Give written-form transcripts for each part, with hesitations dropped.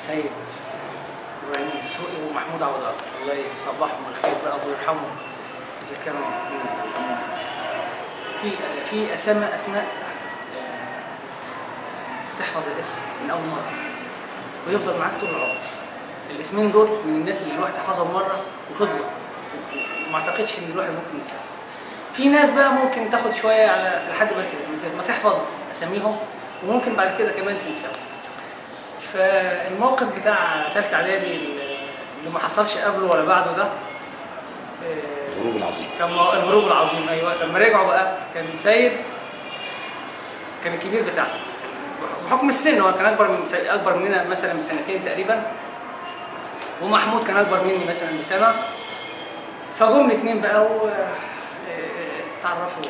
سيد ابراهيم الدسوقي ومحمود عوض الله يصبحهم الخير بقى ويرحمهم اذا كانوا في اسماء تحفظ الاسم من اول مره ويفضل معاك طول العمر. الاسمين دول من الناس اللي الواحد حفظهم مره وفضلوا وما اعتقدش ان الواحد ممكن ينساهم. في ناس بقى ممكن تاخد شويه على لحد ما تحفظ اساميهم وممكن بعد كده كمان تنساهم. فالموقف بتاع ثالثه اعدادي اللي ما حصلش قبله ولا بعده ده الهروب العظيم. كان الهروب العظيم. ايوه لما رجعوا بقى كان سيد كان الكبير بتاعه بحكم السن، هو كان اكبر مننا مثلا بسنتين تقريبا، ومحمود كان اكبر مني مثلا بسنه. فجم الاثنين بقى وتعرفوا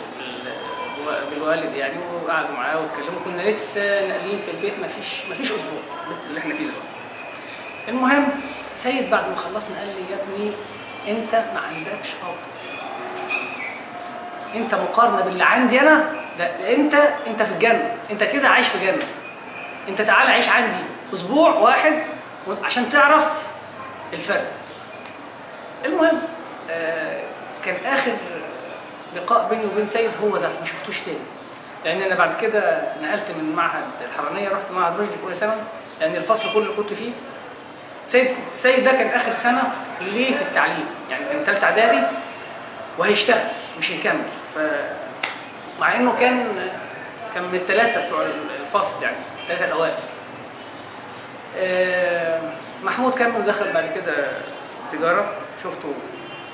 بالوالد يعني وقعدوا معاه واتكلموا. كنا لسه ناقلين في البيت مفيش اسبوع اللي احنا فيه دلوقتي. المهم سيد بعد ما خلصنا قال لي يا ابني انت ما عندكش اب، انت مقارنه باللي عندي انا ده انت في الجنه، انت كده عايش في جنه، انت تعالى عيش عندي اسبوع واحد عشان تعرف الفرق. المهم كان اخر لقاء بيني وبين سيد هو ده، ما شفتوش تاني لان انا بعد كده نقلت من معهد الحرانيه رحت معهد رشدي في اولى ثانوي لان الفصل كله اللي كنت فيه سيد ده كان اخر سنه ليه في التعليم، يعني كان ثالثه اعدادي وهيشتغل مش هيكمل. مع انه كان من الثلاثه بتوع الفصل يعني الثلاثه الاوائل. محمود كمل ودخل بعد كده تجاره، شفته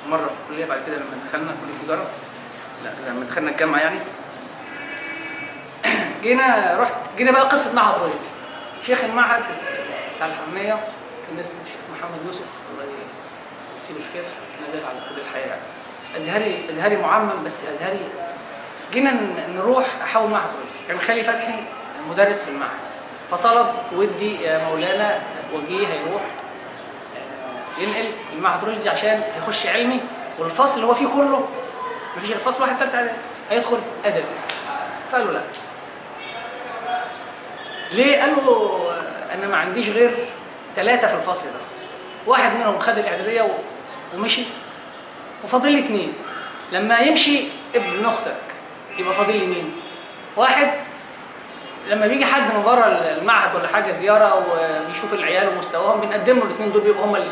مره في الكليه بعد كده لما دخلنا كليه تجاره، لا لما دخلنا الجامعه يعني. جينا بقى قصه معهد رشدي. شيخ المعهد بتاع الحرميه كان اسمه الشيخ محمد يوسف الله يمسيه بالخير، نزل على كل الحياه ازهري معمم بس ازهري. جينا نروح احاول معهد رشدي، كان خالي فتحي مدرس في المعهد فطلب ودي يا مولانا وجيه هيروح ينقل المعهد رشدي عشان هيخش علمي والفصل اللي هو فيه كله مفيش غير فصل واحد ثالثه اعدادي هيدخل ادبي. فقال له لا. ليه؟ قال له انا ما عنديش غير 3 في الفصل ده، واحد منهم خد الاعداديه ومشي وفاضل لي 2. لما يمشي ابن اختك يبقى فاضل لي مين؟ واحد لما بيجي حد من بره المعهد ولا حاجه زياره وبيشوف العيال ومستواهم بنقدم له ال2 دول بيبقوا هم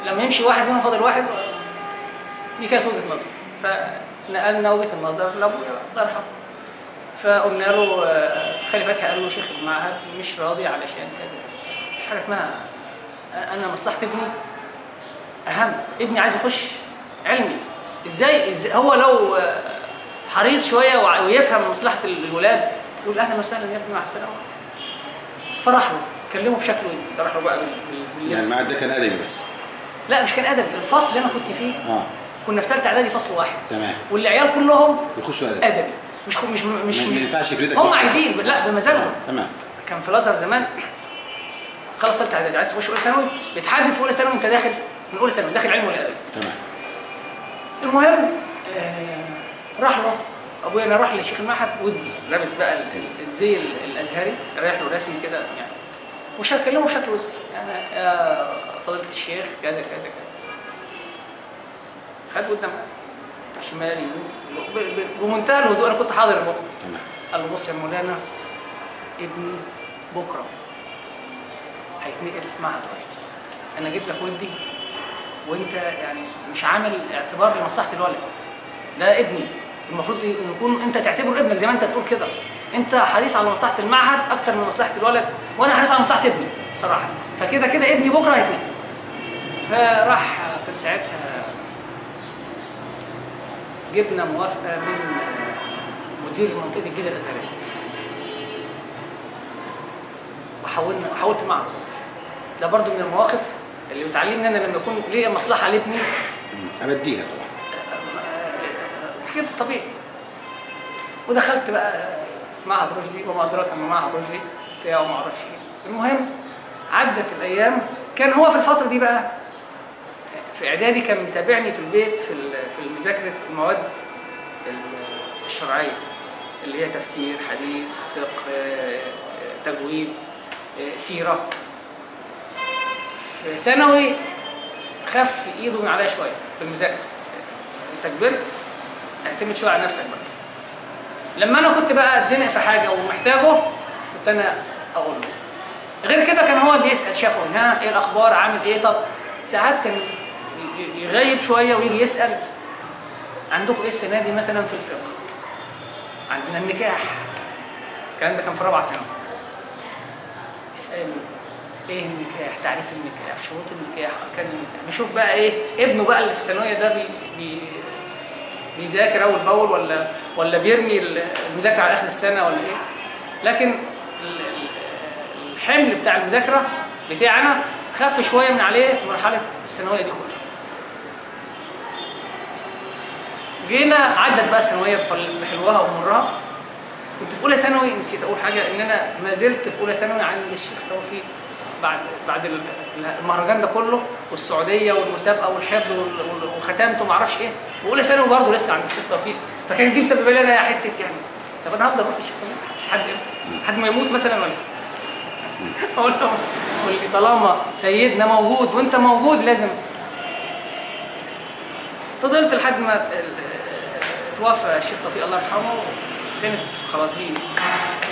لما يمشي واحد منهم فاضل واحد. دي كانت وجهه نظر، فنقلنا وجهه النظر لابويا الله يرحمه. فقلنا له خالي فتحي قال له شيخ المعهد مش راضي علشان كذا كذا، مفيش حاجه اسمها انا مصلحه ابني اهم، ابني عايز يخش علمي. ازاي هو لو حريص شويه ويفهم مصلحه الولاد يقول اهلا وسهلا يا ابني مع السلامه. فراح له كلمه بشكل ودي، راح له بقى يعني المعهد ده كان ادبي بس؟ لا مش كان ادبي، الفصل اللي انا كنت فيه كنا في ثالثه اعدادي فصل واحد تمام، والعيال كلهم يخشوا ادبي مش ما ينفعش يفردك هم عايزين لا بمزاجهم. تمام. كان في الازهر زمان خلص ثالثه اعدادي عايز تخش اولى ثانوي بتحدد في اولى ثانوي انت داخل من اولى ثانوي داخل علم ولا ادبي. تمام. المهم راح له ابويا انا اروح للشيخ المعهد ودي لابس بقى الزي الازهري رايح له رسمي كده يعني مش هكلمه بشكل ودي انا يا فضيله الشيخ كذا كذا كذا. خد قدام شمالي بمنتهى الهدوء، انا كنت حاضر الموقف. تمام. قال له بص يا مولانا ابني بكره هيتنقل معهد رشدي، انا جيت لك ودي وانت يعني مش عامل اعتبار لمصلحه الولد ده ابني، المفروض ان يكون انت تعتبره ابنك زي ما انت بتقول كده، انت حريص على مصلحه المعهد اكتر من مصلحه الولد وانا حريص على مصلحه ابني بصراحه، فكده كده ابني بكره هيتنقل. فراح كان ساعتها جبنا موافقه من مدير منطقه الجيزه الازهريه وحاولت معه. ده برضو من المواقف اللي بتعلمني انا لما يكون ليا مصلحه لابني ابديها طبعا كده طبيعي. ودخلت بقى معهد رشدي وما ادراك ما معهد رشدي بتاعه ما اعرفش ايه. المهم عدت الايام، كان هو في الفتره دي بقى في اعدادي كان متابعني في البيت في مذاكره المواد الشرعيه اللي هي تفسير حديث فقه تجويد سيره. في ثانوي خف ايده من عليا شويه في المذاكره. انت كبرت، اعتمد شويه على نفسك بقى. لما انا كنت بقى اتزنق في حاجه ومحتاجه كنت انا اقول له. غير كده كان هو بيسال شافه ها ايه الاخبار عامل ايه. طب ساعات كان يغيب شويه ويجي يسال عندكم ايه السنه دي مثلا في الفقه؟ عندنا النكاح. الكلام ده كان في رابعه ثانوي. يسالني ايه النكاح، تعريف النكاح، شروط النكاح، اركان النكاح. بيشوف بقى ايه ابنه بقى اللي في الثانويه ده بيذاكر اول باول ولا بيرمي المذاكره على اخر السنه ولا ايه. لكن الحمل بتاع المذاكره بتاعنا خف شويه من عليه في مرحله الثانويه دي كلها. جينا عدت بقى الثانويه بحلوها ومرها. كنت في اولى ثانوي، نسيت اقول حاجه، ان انا ما زلت في اولى ثانوي عند الشيخ توفيق بعد المهرجان ده كله والسعوديه والمسابقه والحفظ وختمته ما اعرفش ايه، واولى ثانوي برضه لسه عند الشيخ توفيق. فكان دي مسببه لي انا حته يعني طب انا هفضل اروح للشيخ توفيق لحد امتى؟ لحد ما يموت مثلا ولا اقول له طالما سيدنا موجود وانت موجود لازم. فضلت لحد ما توفى الشيخ توفيق الله يرحمه. كانت خلاص دي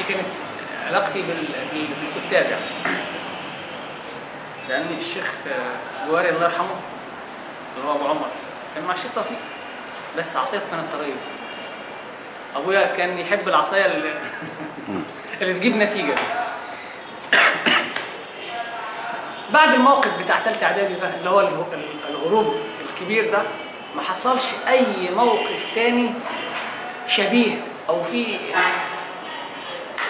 كانت علاقتي بالكتاب يعني. لأن الشيخ جواري الله يرحمه اللي هو أبو عمر كان مع الشيخ توفيق، بس عصايته كانت طرية. أبويا كان يحب العصاية اللي تجيب نتيجة. بعد الموقف بتاع ثالثة إعدادي ده اللي هو الهروب الكبير ده، ما حصلش أي موقف تاني شبيه أو في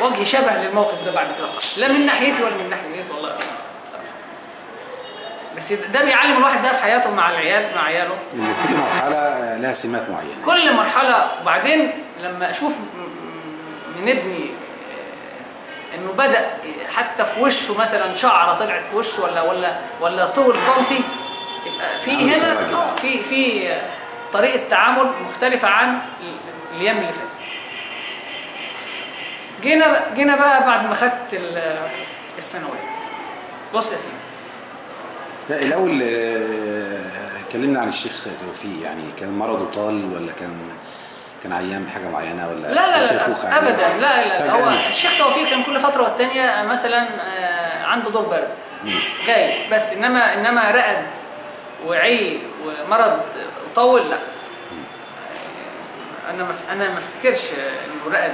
وجه شبه للموقف ده بعد كده خالص، لا من ناحيتي ولا من ناحيته والله. بس ده بيعلم الواحد ده في حياته مع العيال، مع عياله. كل مرحله لها سمات معينه. كل مرحله. وبعدين لما اشوف من ابني انه بدا حتى في وشه مثلا شعره طلعت في وشه ولا طول سنتي، يبقى في هنا في طريقه تعامل مختلفه عن الايام اللي فاتت. جينا بقى بعد ما خدت الثانويه. بص يا سيدي، لا الأول كلمنا عن الشيخ توفيق. يعني كان مرضه طال ولا كان عيان بحاجة معينة ولا لا أبدا. لا هو الشيخ توفيق كان كل فترة والتانية مثلا عنده دور برد جاي، بس إنما رقد وعي ومرض وطول لا. أنا ما افتكرش إنه رقد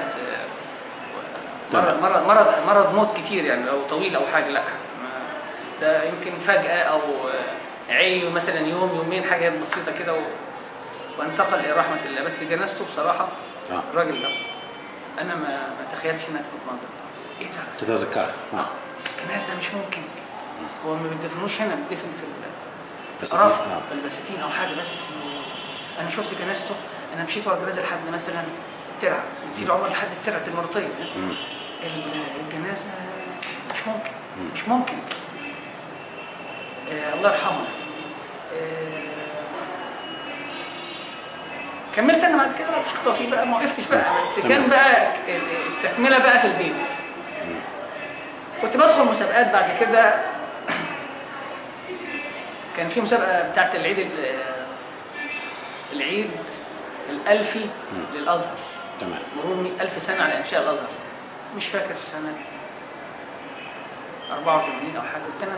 مرض موت كتير يعني أو طويل أو حاجة، لا. ده يمكن فجأة أو عي مثلا يوم يومين حاجة بسيطة كده وانتقل إلى رحمة الله. بس جنازته بصراحة الراجل ده أنا ما تخيلتش إنها تكون منظر. إيه ده؟ تتذكرها؟ جنازة مش ممكن. هو ما بيدفنوش هنا، بيدفن في الرف في البساتين أو حاجة. بس أنا شفت جنازته، أنا مشيت ورا الجنازة لحد مثلا الترعة، بتسيب عمر لحد الترعة المرطية. الجنازة مش ممكن. الله يرحمه. كملت انا بعد كده الشيخ توفيق بقى، ما وقفتش بقى، بس كان بقى التكمله بقى في البيت. كنت بدخل مسابقات بعد كده. كان في مسابقه بتاعت العيد الألفي للازهر. تمام. مرور 100,000 سنه على انشاء الازهر. مش فاكر سنه 84 او حاجه. كنت انا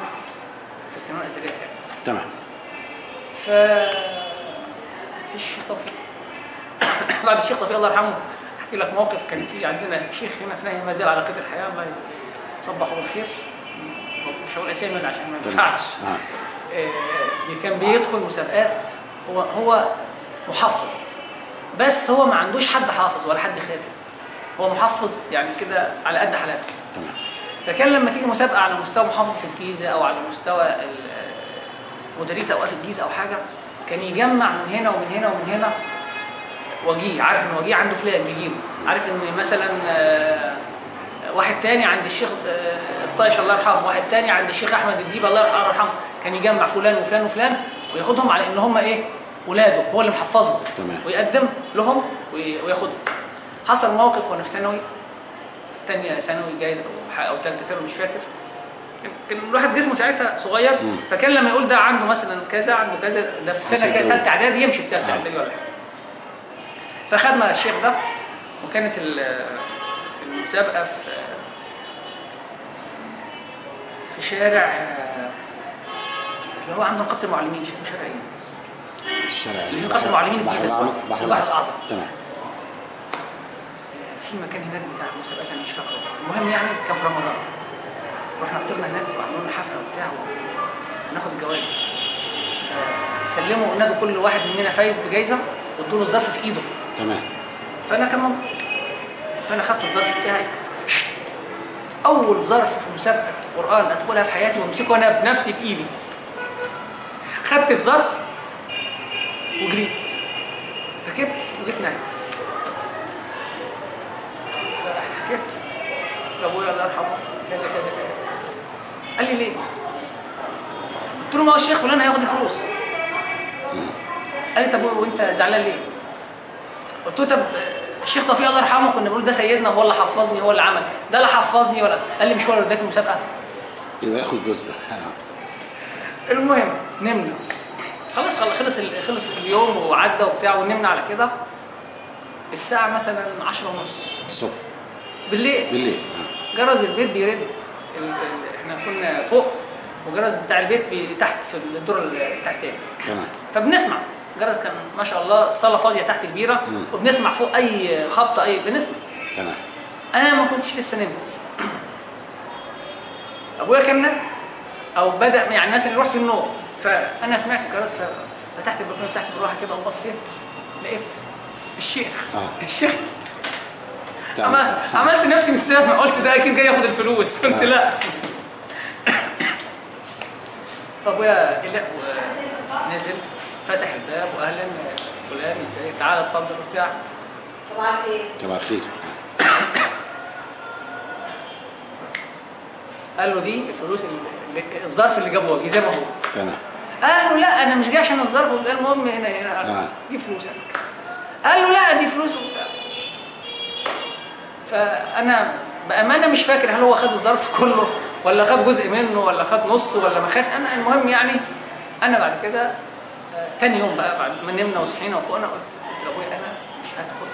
في الثانويه الازهريه ساعتها. تمام. في الشيخ توفيق. بعد الشيخ توفيق الله يرحمه احكي لك موقف. كان في عندنا شيخ هنا في ناهيه ما زال على قيد الحياه، الله يصبحه بالخير. مش هقول اسامي عشان ما ينفعش. كان بيدخل مسابقات. هو محفظ، بس هو ما عندوش حد حافظ ولا حد خاتم. هو محفظ يعني كده على قد حالاته. تمام. فكان لما تيجي مسابقه على مستوى محافظه الجيزه او على مستوى مديريه اوقاف الجيزه او حاجه، كان يجمع من هنا ومن هنا ومن هنا وجيه، عارف ان وجيه عنده فلان بيجيبه، عارف ان مثلا واحد تاني عند الشيخ الطايش الله يرحمه، واحد تاني عند الشيخ احمد الديب الله يرحمه. كان يجمع فلان وفلان وفلان وياخدهم على ان هم ايه ولاده، هو اللي محفظهم. تمام. ويقدم لهم وياخدهم. حصل موقف وانا في ثانوي، ثانيه ثانوي جايز او ثالثه ثانوي مش فاكر. كان الواحد جسمه ساعتها صغير، فكان لما يقول ده عنده مثلا كذا عنده كذا، ده في سنه كده ثالثه اعدادي، يمشي في ثالثه اعدادي ولا حاجه. فخدنا الشيخ ده، وكانت المسابقه في شارع اللي هو عند نقابه المعلمين، اسمه شارع ايه؟ الشارع اللي في نقابه المعلمين الجيزه، بحر الاعظم. تمام. في مكان هناك بتاع مسابقات انا مش فاكره. المهم يعني كان في رمضان، رحنا فطرنا هناك وعملوا لنا حفله وبتاع وناخد الجوائز. فسلموا نادوا كل واحد مننا فايز بجائزه وادوا له الظرف في ايده. تمام. فانا خدت الظرف بتاعي، اول ظرف في مسابقه قران ادخلها في حياتي وامسكه انا بنفسي في ايدي. خدت الظرف وجريت، ركبت وجيت نايم. فحكيت لابويا الله يرحمه كذا كذا كذا. قال لي ليه؟ قلت له ما هو الشيخ فلان هياخد الفلوس. قال لي طب وانت زعلان ليه؟ قلت له طب الشيخ توفيق الله يرحمه كنا بنقول ده سيدنا هو اللي حفظني هو اللي عمل، ده اللي حفظني ولا؟ قال لي مش هو اللي اداك المسابقه؟ يبقى ياخد جزء. المهم نمنا، خلص اليوم وعدى وبتاع، ونمنا على كده الساعه مثلا 10:30 الصبح. بالليل. جرس البيت بيرن. احنا كنا فوق وجرس بتاع البيت تحت في الدور التحتاني. تمام. فبنسمع جرس، كان ما شاء الله الصاله فاضيه تحت كبيره، وبنسمع فوق اي خبطه بنسمع. تمام. انا ما كنتش لسه نمت. ابويا كان نام او بدا يعني مثلا يروح في النوم، فانا سمعت الجرس فتحت البلكونه بتاعتي بالراحه كده وبصيت لقيت الشيخ. الشيخ عملت نفسي مش سامع، قلت ده اكيد جاي ياخد الفلوس. قلت لا. فابويا قلق ونزل فتح الباب، واهلا فلان ازاي، تعالى اتفضل وبتاع. صباح الخير. صباح الخير. قال له دي الفلوس الظرف اللي جابه وجهي زي ما هو. تمام. قال له لا انا مش جاي عشان الظرف، المهم هنا دي فلوسك. قال له لا دي فلوس وبتاع. فانا بامانه مش فاكر هل هو خد الظرف كله ولا خد جزء منه ولا خد نصه ولا ما خدش. انا المهم يعني انا بعد كده تاني يوم بقى بعد ما نمنا وصحينا وفوقنا قلت لابويا انا مش هدخل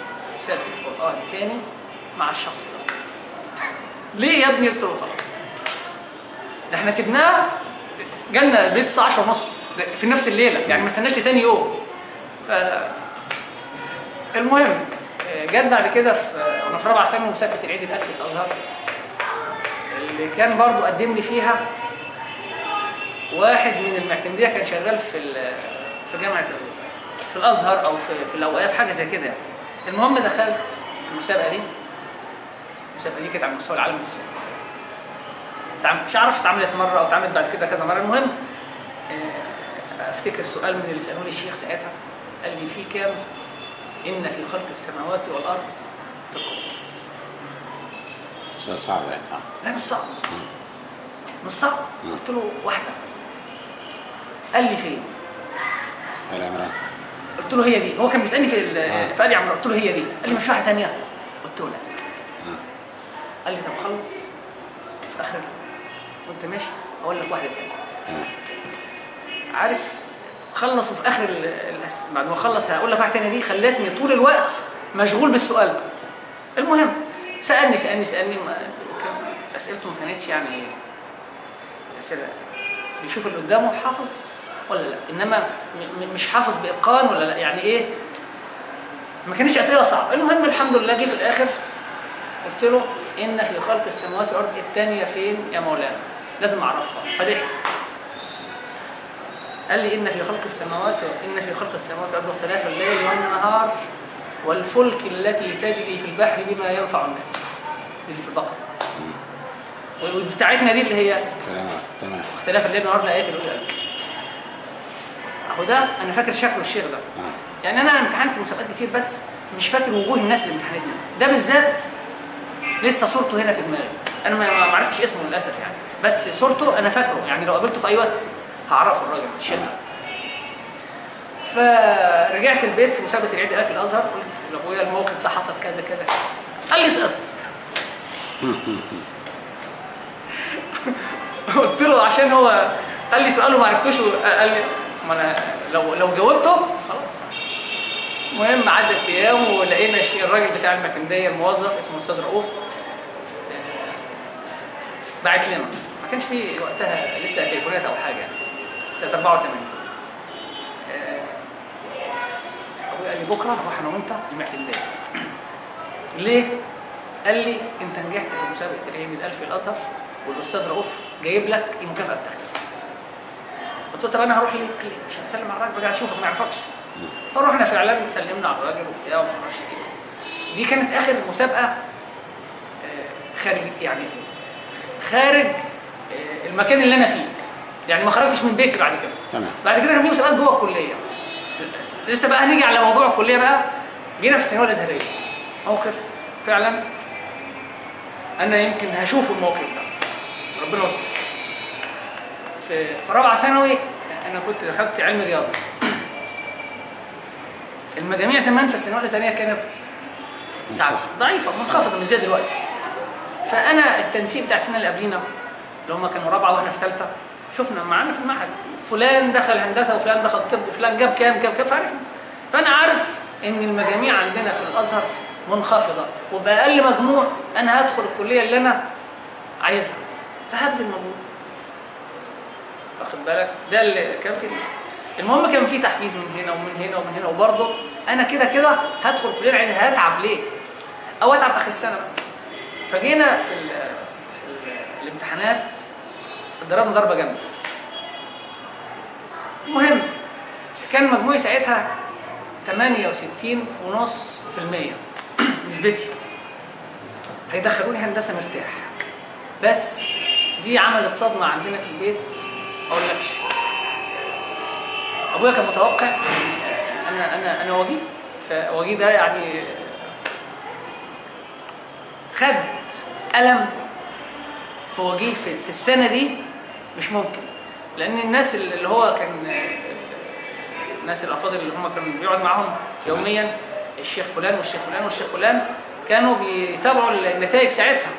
مسابقه القران تاني مع الشخص ده. ليه يا ابني؟ قلت له خلاص ده احنا سيبناه، جالنا البيت الساعه 10:30 في نفس الليله، يعني ما استناش لتاني يوم. المهم جت بعد كده وانا في رابعه ثانوي مسابقه العيد الالفي في الازهر، اللي كان برضو قدم لي فيها واحد من المعتمديه، كان شغال في جامعه في الازهر او في الاوقاف حاجه زي كده. المهم دخلت المسابقه دي كانت على مستوى العالم الاسلامي. مش عارف اتعملت مره او اتعملت بعد كده كذا مره. المهم افتكر سؤال من اللي سالوه لي الشيخ ساعتها، قال لي في كام إن في خلق السماوات والأرض في القرآن. سؤال صعب يعني. لا مش صعب. مش صعب. قلت له واحدة. قال لي فين؟ في آل عمران. قلت له هي دي. هو كان بيسألني في آل عمران. قلت له هي دي. قال لي مش واحدة ثانية. قلت له لا. قال لي طب خلص في آخر وأنت ماشي أقول لك واحدة ثانية. عارف؟ خلص وفي اخر بعد ما خلص هقول لك واحده ثانيه. دي خلتني طول الوقت مشغول بالسؤال ده. المهم سالني اسئلته ما كانتش يعني اسئله بيشوف اللي قدامه حافظ ولا لا، انما مش حافظ باتقان ولا لا، يعني ايه، ما كانتش اسئله صعبه. المهم الحمد لله جه في الاخر قلت له ان في خلق السماوات والارض الثانيه فين يا مولانا، لازم اعرفها. فضحك قال لي إن في خلق السماوات والأرض واختلاف الليل والنهار والفلك التي تجري في البحر بما ينفع الناس. دي اللي في البقرة. وبتاعتنا دي اللي هي تمام. اختلاف الليل والنهار الآيات الأولى. أهو ده أنا فاكر شكله الشيخ ده. يعني أنا امتحنت مسابقات كتير بس مش فاكر وجوه الناس اللي امتحنتني. ده بالذات لسه صورته هنا في دماغي. أنا ما عرفتش اسمه للأسف يعني، بس صورته أنا فاكره، يعني لو قابلته في أي وقت هعرفه الراجل الشيخ. فرجعت البيت في مسابقه العيد الالفي في الازهر، قلت لابويا الموقف ده حصل كذا كذا. قال لي سقطت. قلت له عشان هو قال لي سؤاله ما عرفتوش، قال لي ما انا لو جاوبته خلاص. المهم عدت ايام ولقينا الراجل بتاع المعتمديه الموظف اسمه استاذ رؤوف بعت لنا، ما كانش في وقتها لسه تليفونات او حاجه يعني، سنه 84. ابويا قال لي بكره نروح انا وانت المعتمديه. ليه؟ قال لي انت نجحت في مسابقه العيد الالف في الازهر والاستاذ رؤوف جايب لك المكافاه بتاعتك. قلت له طب انا هروح ليه؟ قال لي مش هنسلم على الراجل بقى اشوفك ما يعرفكش. فروحنا فعلا سلمنا على الراجل وبتاع وما اعرفش ايه. دي كانت اخر مسابقه خارج يعني خارج المكان اللي انا فيه، يعني ما خرجتش من بيتي بعد كده. تمام. بعد كده كان في مسابقات جوه الكليه. لسه بقى هنيجي على موضوع الكليه بقى. جينا في الثانويه الازهريه، موقف فعلا انا يمكن هشوف الموقف ده ربنا يستر. في رابعه ثانوي انا كنت دخلت علم رياضه. المجاميع زمان في الثانويه الازهريه كانت ضعيفه منخفضه مش زي دلوقتي. فانا التنسيق بتاع السنه اللي قبلينا اللي هم كانوا رابعه واحنا في ثالثه، شفنا معانا في المعهد فلان دخل هندسه وفلان دخل طب وفلان جاب كام فعرفنا. فانا عارف ان المجاميع عندنا في الازهر منخفضه، وباقل مجموع انا هدخل الكليه اللي انا عايزها، فهبذل مجهود. واخد بالك؟ ده اللي كان في. المهم كان في تحفيز من هنا ومن هنا ومن هنا، وبرضه انا كده هدخل الكليه اللي عايزها. هتعب ليه؟ او اتعب اخر السنه بقى. فجينا في الامتحانات ضربنا ضربه جامده. المهم كان مجموعي ساعتها 68.5% نسبتي. هيدخلوني هندسه مرتاح، بس دي عملت صدمه عندنا في البيت ما اقولكش. ابويا كان متوقع انا وجيه، فوجيه ده يعني خد ألم في وجيه في السنه دي مش ممكن، لان الناس اللي هو كان الناس الافاضل اللي هم كانوا بيقعد معاهم يوميا، الشيخ فلان والشيخ فلان والشيخ فلان، كانوا بيتابعوا النتائج ساعتها.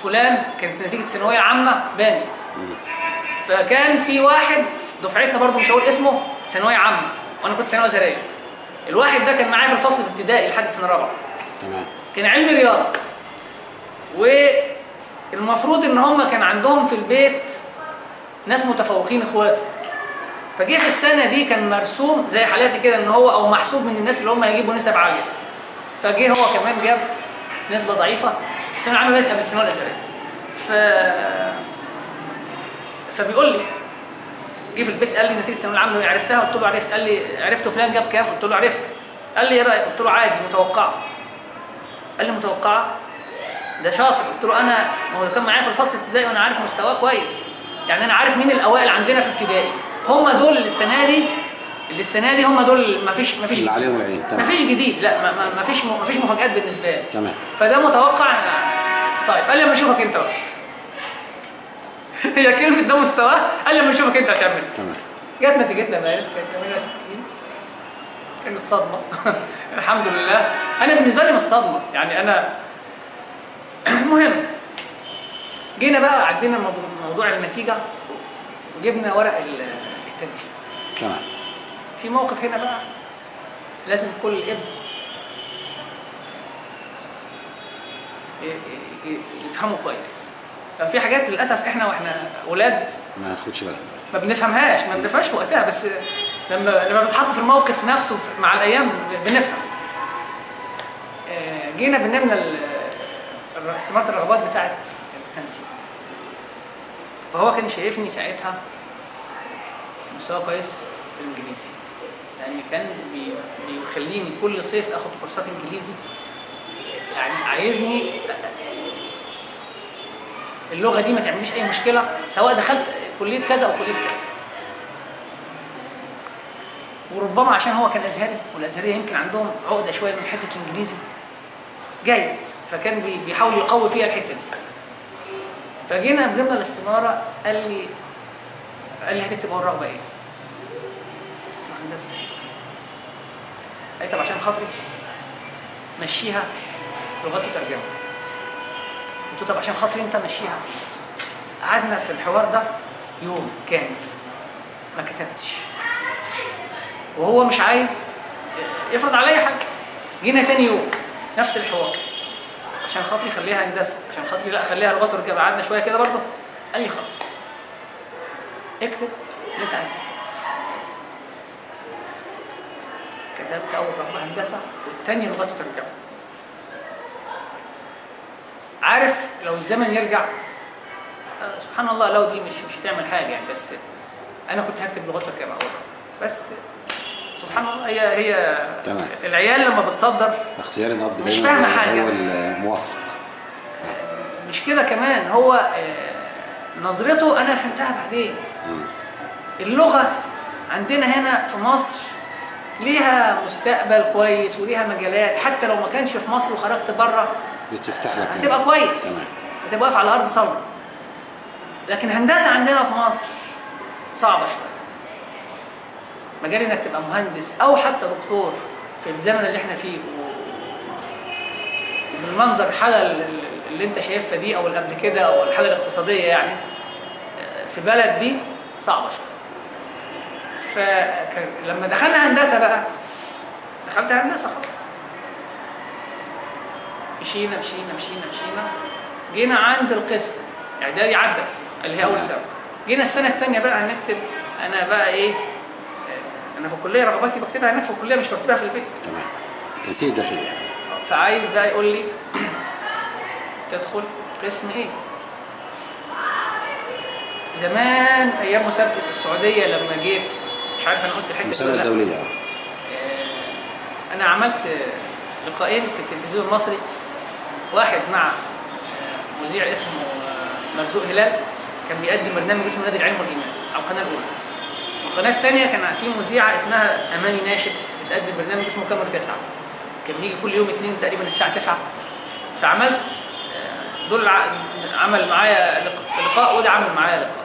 فلان كانت نتيجه ثانويه عامه بانت، فكان في واحد دفعتنا برضه مش هقول اسمه ثانويه عامه وانا كنت ثانويه ازهريه. الواحد ده كان معايا في الفصل في ابتدائي لحد سنه رابعه. تمام. كان علم رياضه، والمفروض ان هم كان عندهم في البيت ناس متفوقين اخواته. فجه في السنه دي كان مرسوم زي حالاتي كده ان هو او محسوب من الناس اللي هم هيجيبوا نسب عاليه. فجه هو كمان جاب نسبه ضعيفه. الثانويه العامه بدات قبل الثانويه الازهريه. فبيقول لي جه في البيت قال لي نتيجه الثانويه العامه عرفتها؟ قلت له عرفت. قال لي عرفت فلان جاب كام؟ قلت له عرفت. قال لي ايه رايك؟ قلت له عادي متوقعه. قال لي متوقعه؟ ده شاطر. قلت له انا ما هو كان معايا في الفصل في ابتدائي وانا عارف مستواه كويس، يعني انا عارف مين الاوائل عندنا في ابتدائي. هم دول السنه دي هم دول ما فيش اللي عليهم العين. ما فيش جديد، لا ما فيش مفاجآت بالنسبه لي. تمام. فده متوقع. طيب قال لي اما اشوفك انت بقى. هي كلمه ده مستواه. قال لي اما اشوفك انت هتعمل. تمام. جت نتيجتنا بقت كانت 68. كانت صدمه. الحمد لله. انا بالنسبه لي مش صدمه، يعني انا المهم جينا بقى عدينا موضوع النتيجه وجبنا ورق التنسيق. تمام. في موقف هنا بقى لازم كل اب يفهمه كويس. كان في حاجات للاسف احنا اولاد ما ناخدش بالنا، ما بنفهمهاش في وقتها، بس لما بنتحط في الموقف نفسه مع الايام بنفهم. جينا بنملى استمارة الرغبات بتاعت التنسيق. فهو كان شايفني ساعتها مستوى كويس في الانجليزي، لان كان بيخليني كل صيف اخد كورسات انجليزي، يعني عايزني اللغه دي ما تعمليش اي مشكله سواء دخلت كليه كذا او كليه كذا. وربما عشان هو كان ازهري والازهريه يمكن عندهم عقده شويه من حته الانجليزي جايز، فكان بيحاول يقوي فيها الحته دي. فجينا ضمن الاستماره قال لي هتكتب اول رغبه ايه؟ قلت له هندسه. قال لي طب عشان خاطري مشيها لغات وترجمه. قلت له طب عشان خاطري انت مشيها. قعدنا في الحوار ده يوم كامل ما كتبتش، وهو مش عايز يفرض عليا حاجه. جينا تاني يوم نفس الحوار، عشان خاطري خليها هندسه، عشان خاطري لا خليها لغات وركاب. قعدنا شويه كده برضه، قال لي خلاص اكتب اللي انت عايز تكتبه. كتبت اول رغبه هندسه والثانيه لغات وركاب. عارف لو الزمن يرجع سبحان الله، لو دي مش هتعمل حاجه يعني، بس انا كنت هكتب لغات وركاب اول، بس سبحان الله هي تمام. العيال لما بتصدر فاختيار الاب مش فاهمه حاجه، هو الموفق. مش كده كمان، هو نظرته انا فهمتها بعدين. اللغه عندنا هنا في مصر ليها مستقبل كويس وليها مجالات، حتى لو ما كانش في مصر وخرجت بره بتفتح لك هتبقى كويس. تمام. هتبقى واقف على ارض صلبه. لكن هندسه عندنا في مصر صعبه شويه. مجال انك تبقى مهندس او حتى دكتور في الزمن اللي احنا فيه بالمنظر الحاله اللي انت شايفها دي، او اللي قبل كده، او الحاله الاقتصاديه يعني في بلد دي صعبه شويه. فلما دخلنا هندسه بقى، دخلت هندسه خلاص، مشينا جينا عند القسم اعدادي عدت اللي هي اول سنه. جينا السنه الثانيه بقى هنكتب. انا بقى ايه، انا في الكليه رغباتي بكتبها هناك في الكليه، مش بكتبها في البيت. تمام. تنسيق داخلي يعني. فعايز بقى يقول لي تدخل قسم ايه. زمان ايام مسابقه السعوديه لما جيت، مش عارف انا قلت الحته دي المسابقه الدوليه. انا عملت لقاءين في التلفزيون المصري، واحد مع مذيع اسمه مرزوق هلال، كان بيقدم برنامج اسمه نادي العلم والايمان على القناه الاولى. والقناه الثانيه كان في مذيعه اسمها اماني ناشد بتقدم برنامج اسمه كاميرا 9، كان بيجي كل يوم اثنين تقريبا الساعه 9. فعملت دول عمل معايا لقاء وده عمل معايا لقاء.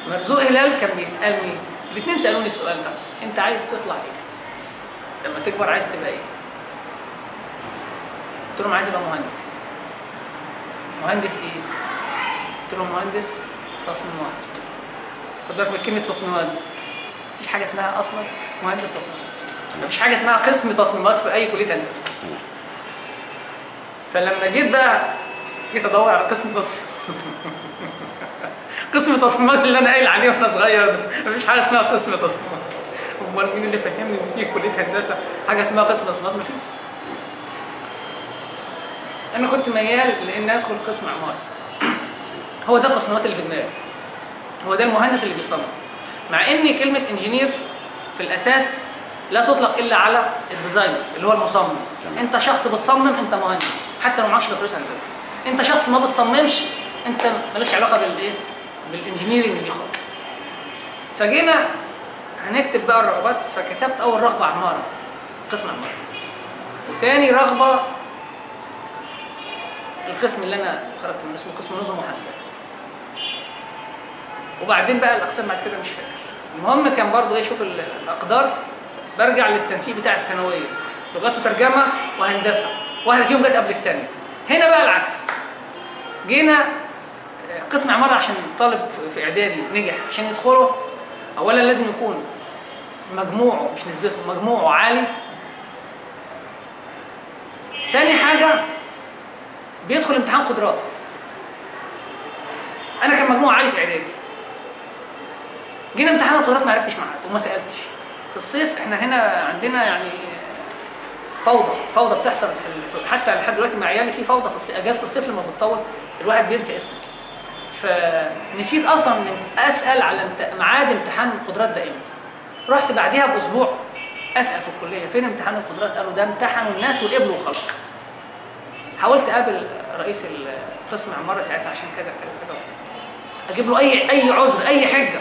مرزوق هلال كان بيسالني، الاثنين سالوني السؤال ده، انت عايز تطلع ايه لما تكبر؟ عايز تبقى ايه؟ قلت لهم عايز ابقى مهندس. مهندس ايه؟ قلت لهم مهندس تصميمات. خد بالك من كلمه تصميمات، مفيش حاجه اسمها اصلا مهندس تصميمات، مفيش حاجه اسمها قسم تصميمات في اي كليه هندسه. فلما جيت ادور على قسم تصميمات قسم تصميمات اللي انا قايل عليه وانا صغير ده، مفيش حاجه اسمها قسم تصميمات. امال مين اللي فهمني ان في كليه هندسه حاجه اسمها قسم تصميمات؟ مفيش. انا كنت ميال لان ادخل قسم عماره. هو ده التصميمات اللي في دماغي، هو ده المهندس اللي بيصمم. مع ان كلمه انجينير في الاساس لا تطلق الا على الديزاينر اللي هو المصمم. انت شخص بتصمم انت مهندس، حتى لو معكش بكالوريوس هندسه. انت شخص ما بتصممش انت مالكش علاقه بالايه، بالانجينيرنج دي خالص. فجينا هنكتب بقى الرغبات، فكتبت اول رغبه عماره، قسم عماره، وتاني رغبه القسم اللي انا اتخرجت منه اسمه قسم نظم وحاسبات. وبعدين بقى الاقسام بعد كده مش فاكر. المهم كان برضو ايه، شوف الاقدار، برجع للتنسيق بتاع الثانويه، لغات وترجمه وهندسه، واحده فيهم جت قبل الثانيه. هنا بقى العكس، جينا قسم عماره عشان طالب في اعدادي نجح، عشان يدخله اولا لازم يكون مجموعه مش نسبته، مجموعه عالي. تاني حاجه بيدخل امتحان قدرات. انا كان مجموع عالي في اعدادي، جينا امتحان القدرات ما عرفتش معاه وما سالتش. في الصيف احنا هنا عندنا يعني فوضى بتحصل حتى لحد دلوقتي مع عيالي في فوضى في الصيف. اجازه الصيف لما بتطول الواحد بينسى اسمه، فنسيت اصلا اسال على ميعاد امتحان القدرات ده امتى. رحت بعديها باسبوع اسال في الكليه فين امتحان القدرات، قالوا ده امتحنوا الناس وقبلوا وخلاص. حاولت اقابل رئيس قسم عماره ساعتها عشان كذا كذا كذا، اجيب له اي عذر، اي حجه،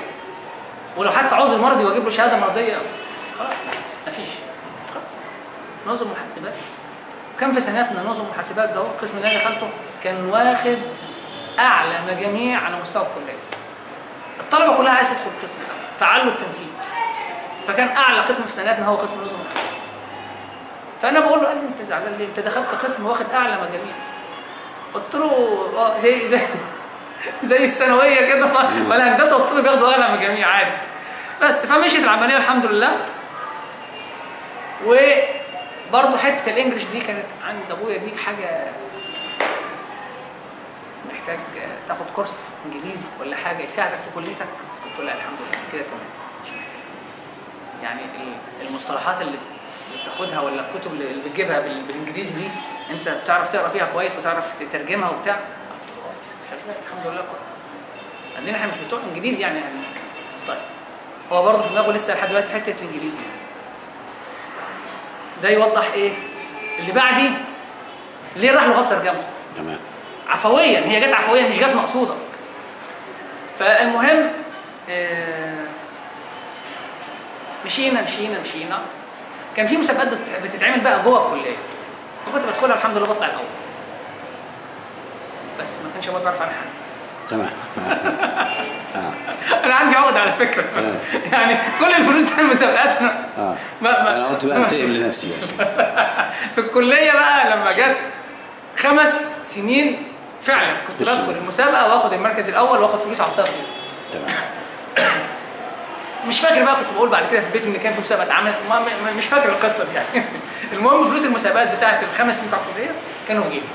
ولو حتى عذر مرضي واجيب له شهاده مرضيه، خلاص مفيش، خلاص. نظم وحاسبات، كان في سنتنا نظم وحاسبات ده القسم اللي انا دخلته كان واخد اعلى مجاميع على مستوى الكليه. الطلبه كلها عايزه تدخل القسم ده، فعلوا التنسيق، فكان اعلى قسم في سنتنا هو قسم نظم وحاسبات. فانا بقول له، قال لي انت زعلان ليه؟ انت دخلت قسم واخد اعلى مجاميع. قلت له زي زي الثانويه كده، ولا هندسه والطب بياخدوا اغلى من الجميع عادي. بس فمشيت العمليه الحمد لله. وبرضه حته الانجليش دي كانت عند ابويا، دي حاجه محتاج تاخد كورس انجليزي ولا حاجه يساعدك في كليتك. قلت له لا الحمد لله كده تمام مش محتاج. يعني المصطلحات اللي بتاخدها ولا الكتب اللي بتجيبها بالانجليزي دي انت بتعرف تقرا فيها كويس وتعرف تترجمها وبتاع. شغال الحمد لله كويس. عندنا احنا مش بتوع انجليزي يعني. طيب هو برضه في دماغه لسه لحد دلوقتي حته الانجليزي. ده يوضح ايه اللي بعدي ليه راح لغات ترجمه. تمام. عفويا، هي جت عفويا مش جت مقصوده. فالمهم مشينا. كان في مسابقات بتتعمل بقى جوه الكليه، فكنت بدخلها الحمد لله بطلع الاول، بس ما كانش ابويا بيعرف عنها حاجه. تمام. انا عندي عقد على فكره. يعني كل الفلوس بتاع المسابقات انا قلت بقى انتقم لنفسي في الكليه بقى لما جت 5 سنين فعلا كنت بدخل المسابقه واخد المركز الاول واخد فلوس على الطرف. تمام. مش فاكر بقى كنت بقول بعد كده في البيت ان كان في مسابقه اتعملت، مش فاكر القصه دي يعني. المهم فلوس المسابقات بتاعت ال5 سنين بتاع الكليه كانوا في جيبي.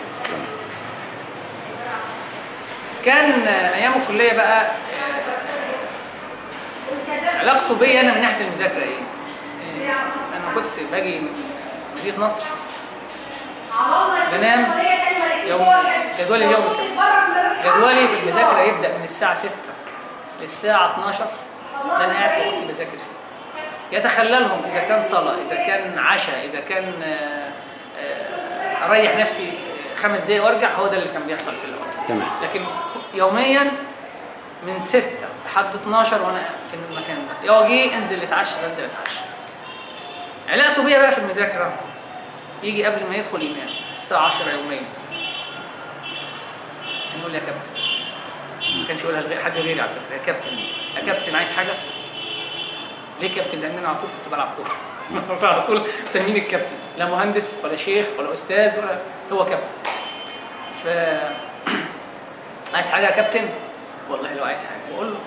كان ايام الكليه بقى علاقته بيا انا من ناحيه المذاكره ايه؟ انا كنت باجي مدينه نصر بنام جدولي اليومي كده. جدولي في المذاكره يبدا من الساعه 6 للساعه 12. ده انا قاعد في اوضتي بذاكر فيه. يتخللهم اذا كان صلاه، اذا كان عشاء، اذا كان اريح نفسي 5 دقايق وارجع. هو ده اللي كان بيحصل في الوقت. تمام. لكن يوميا من 6 لحد 12 وانا في المكان ده. يجي انزل اتعشى، بنزل اتعشى. علاقته بيا بقى في المذاكره يجي قبل ما يدخل ينام الساعه 10 يوميا يقول لي يا كابتن. ما كانش يقولها لحد غيري على فكره. يا كابتن، يا كابتن عايز حاجه؟ ليه كابتن؟ لان انا على طول كنت بلعب كوره. فعلى طول مسميني الكابتن، لا مهندس ولا شيخ ولا استاذ ولا، هو كابتن. ف عايز حاجه يا كابتن؟ والله لو عايز حاجه بقول له.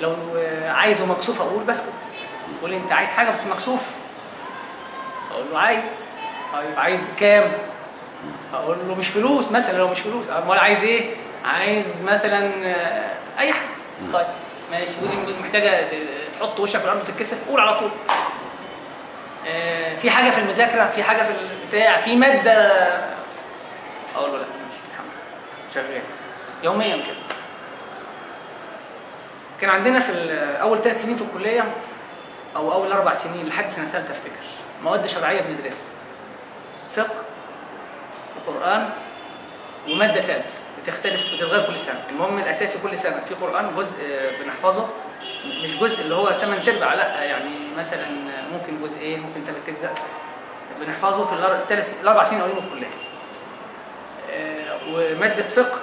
لو عايزه مكسوف اقول بسكت. يقول لي انت عايز حاجه بس مكسوف؟ اقول له عايز. طيب عايز كام؟ اقول له مش فلوس مثلا. لو مش فلوس امال عايز ايه؟ عايز مثلا اي حاجه. طيب ماشي، ودي محتاجه تحط وشك في الارض وتتكسف، قول على طول. في حاجه في المذاكره، في حاجه في البتاع، في ماده. اقول له لا ماشي الحمد لله شغال. يوميا كده. كان عندنا في اول 3 سنين في الكليه او اول 4 سنين لحد سنه ثالثه افتكر مواد شرعيه بندرسها. فقه وقران وماده ثالثه بتختلف بتتغير كل سنه. المهم الاساسي كل سنه في قران جزء بنحفظه، مش جزء اللي هو 8/4 لا، يعني مثلا ممكن جزئين ممكن 3 اجزاء بنحفظه في ال4 سنين الاولين من الكليه. وماده فقه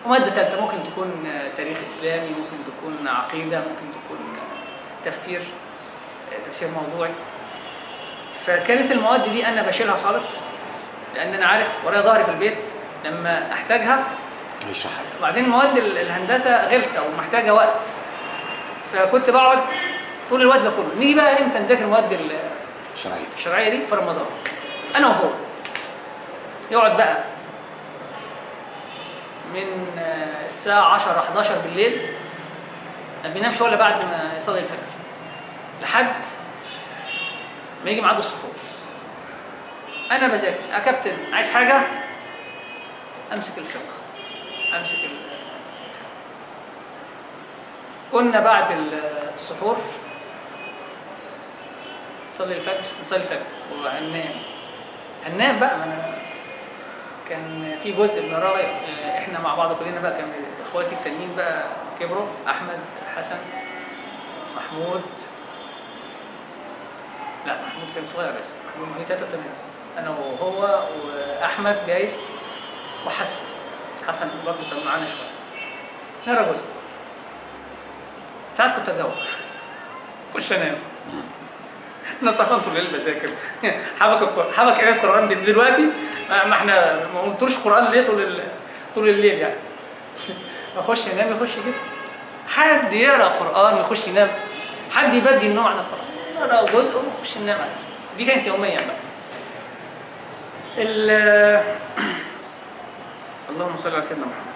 وماده ثالثه ممكن تكون تاريخ اسلامي، ممكن تكون عقيده، ممكن تكون تفسير موضوعي. فكانت المواد دي انا بشيلها خالص لان انا عارف ورايا ظهري في البيت لما احتاجها يشرحها. وبعدين مواد الهندسه غلسه ومحتاجه وقت، فكنت بقعد طول الوقت ده كله. نيجي بقى امتى نذاكر مواد الشرعيه دي؟ في رمضان. انا وهو يقعد بقى من الساعه 10 11 بالليل، ما بينامش ولا بعد ما يصلي الفجر لحد ما يجي ميعاد السحور. انا بذاكر. يا كابتن عايز حاجه؟ امسك الفقه، امسك كنا بعد السحور نصلي الفجر وهننام بقى. ما انا كان في جزء من الراي احنا مع بعض كلنا بقى، كان اخواتي التانيين بقى كبروا، احمد، حسن، محمود. لا محمود كان صغير بس، محمود هي 3 تمام. انا وهو واحمد جايز وحسن برضه كان معانا شويه. نقرا جزء. ساعات كنت ازوق خش انام. انا سهران طول الليل بذاكر. حبك قراءه قران دلوقتي. ما احنا ما قلتوش قران ليه طول الليل يعني. اخش انام يخش كده. حد يقرا قران ويخش ينام، حد يبدي النوم عن القران يقرا جزء ويخش ينام عليه. دي كانت يوميا بقى. اللهم صل على سيدنا محمد.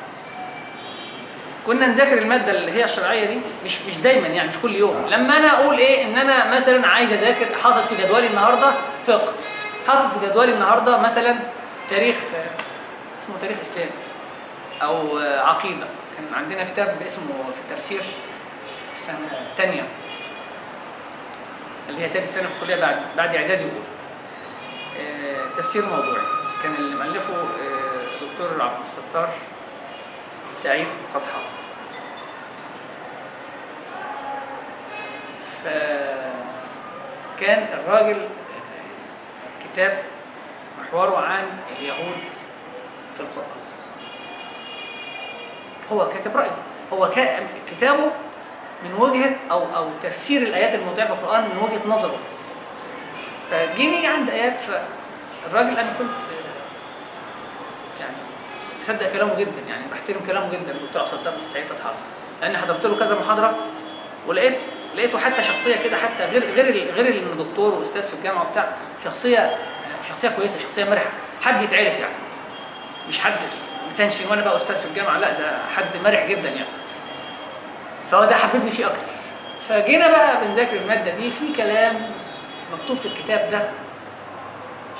كنا نذاكر الماده اللي هي الشرعيه دي مش دايما يعني، مش كل يوم. لما انا اقول ايه ان انا مثلا عايز اذاكر، حاطط في جدولي النهارده فقه، حاطط في جدولي النهارده مثلا تاريخ، اسمه تاريخ اسلامي او عقيده. كان عندنا كتاب اسمه في التفسير في سنه ثانيه اللي هي ثالث سنه في الكليه بعد اعدادي اولى، تفسير موضوعي. كان اللي مؤلفه دكتور عبد الستار سعيد فتحة. فكان الراجل كتاب محوره عن اليهود في القرآن. هو كاتب رأيه، هو كتابه من وجهة أو تفسير الآيات الموضوعة في القرآن من وجهة نظره. فجيني عند آيات، فالراجل أنا كنت يعني بصدق كلامه جدا، يعني بحترم كلامه جدا الدكتور عبد الستار سعيد فتحة، لأن حضرت له كذا محاضرة ولقيته حتى شخصية كده، حتى غير إنه دكتور وأستاذ في الجامعة وبتاع، شخصية كويسة، شخصية مرحة، حد يتعرف يعني، مش حد متنشن وأنا بقى أستاذ في الجامعة، لا ده حد مرح جدا يعني. فهو ده حببني فيه أكتر. فجينا بقى بنذاكر المادة دي، في كلام مكتوب في الكتاب ده.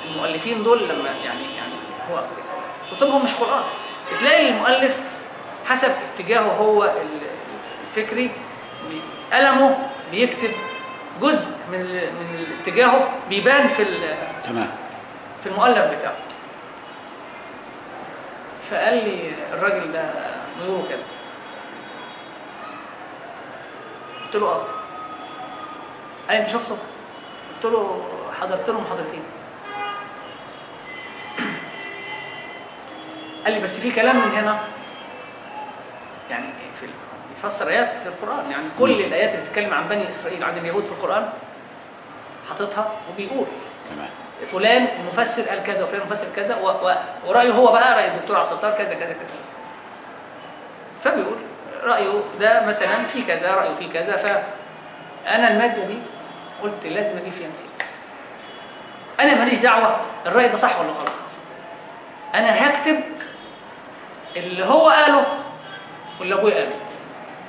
المؤلفين دول لما يعني هو كتبهم مش قرآن، تلاقي المؤلف حسب اتجاهه هو الفكري قلمه بيكتب جزء من اتجاهه بيبان في المؤلف بتاعه. فقال لي الراجل ده نوره كذا. قلت له اه. قال انت شفته؟ قلت له حضرت له محاضرتين. قال لي بس في كلام من هنا يعني بيفسر ايات في القران، يعني كل الايات اللي بتتكلم عن بني اسرائيل عن اليهود في القران حاططها وبيقول تمام فلان المفسر قال كذا وفلان المفسر كذا ورايه هو بقى راي الدكتور عبد الستار كذا كذا كذا. فبيقول رايه ده مثلا في كذا، رايه في كذا. فانا الماده دي قلت لازم اجيب فيها امتياز. انا ماليش دعوه الراي ده صح ولا غلط، انا هكتب اللي هو قاله واللي ابويا قاله.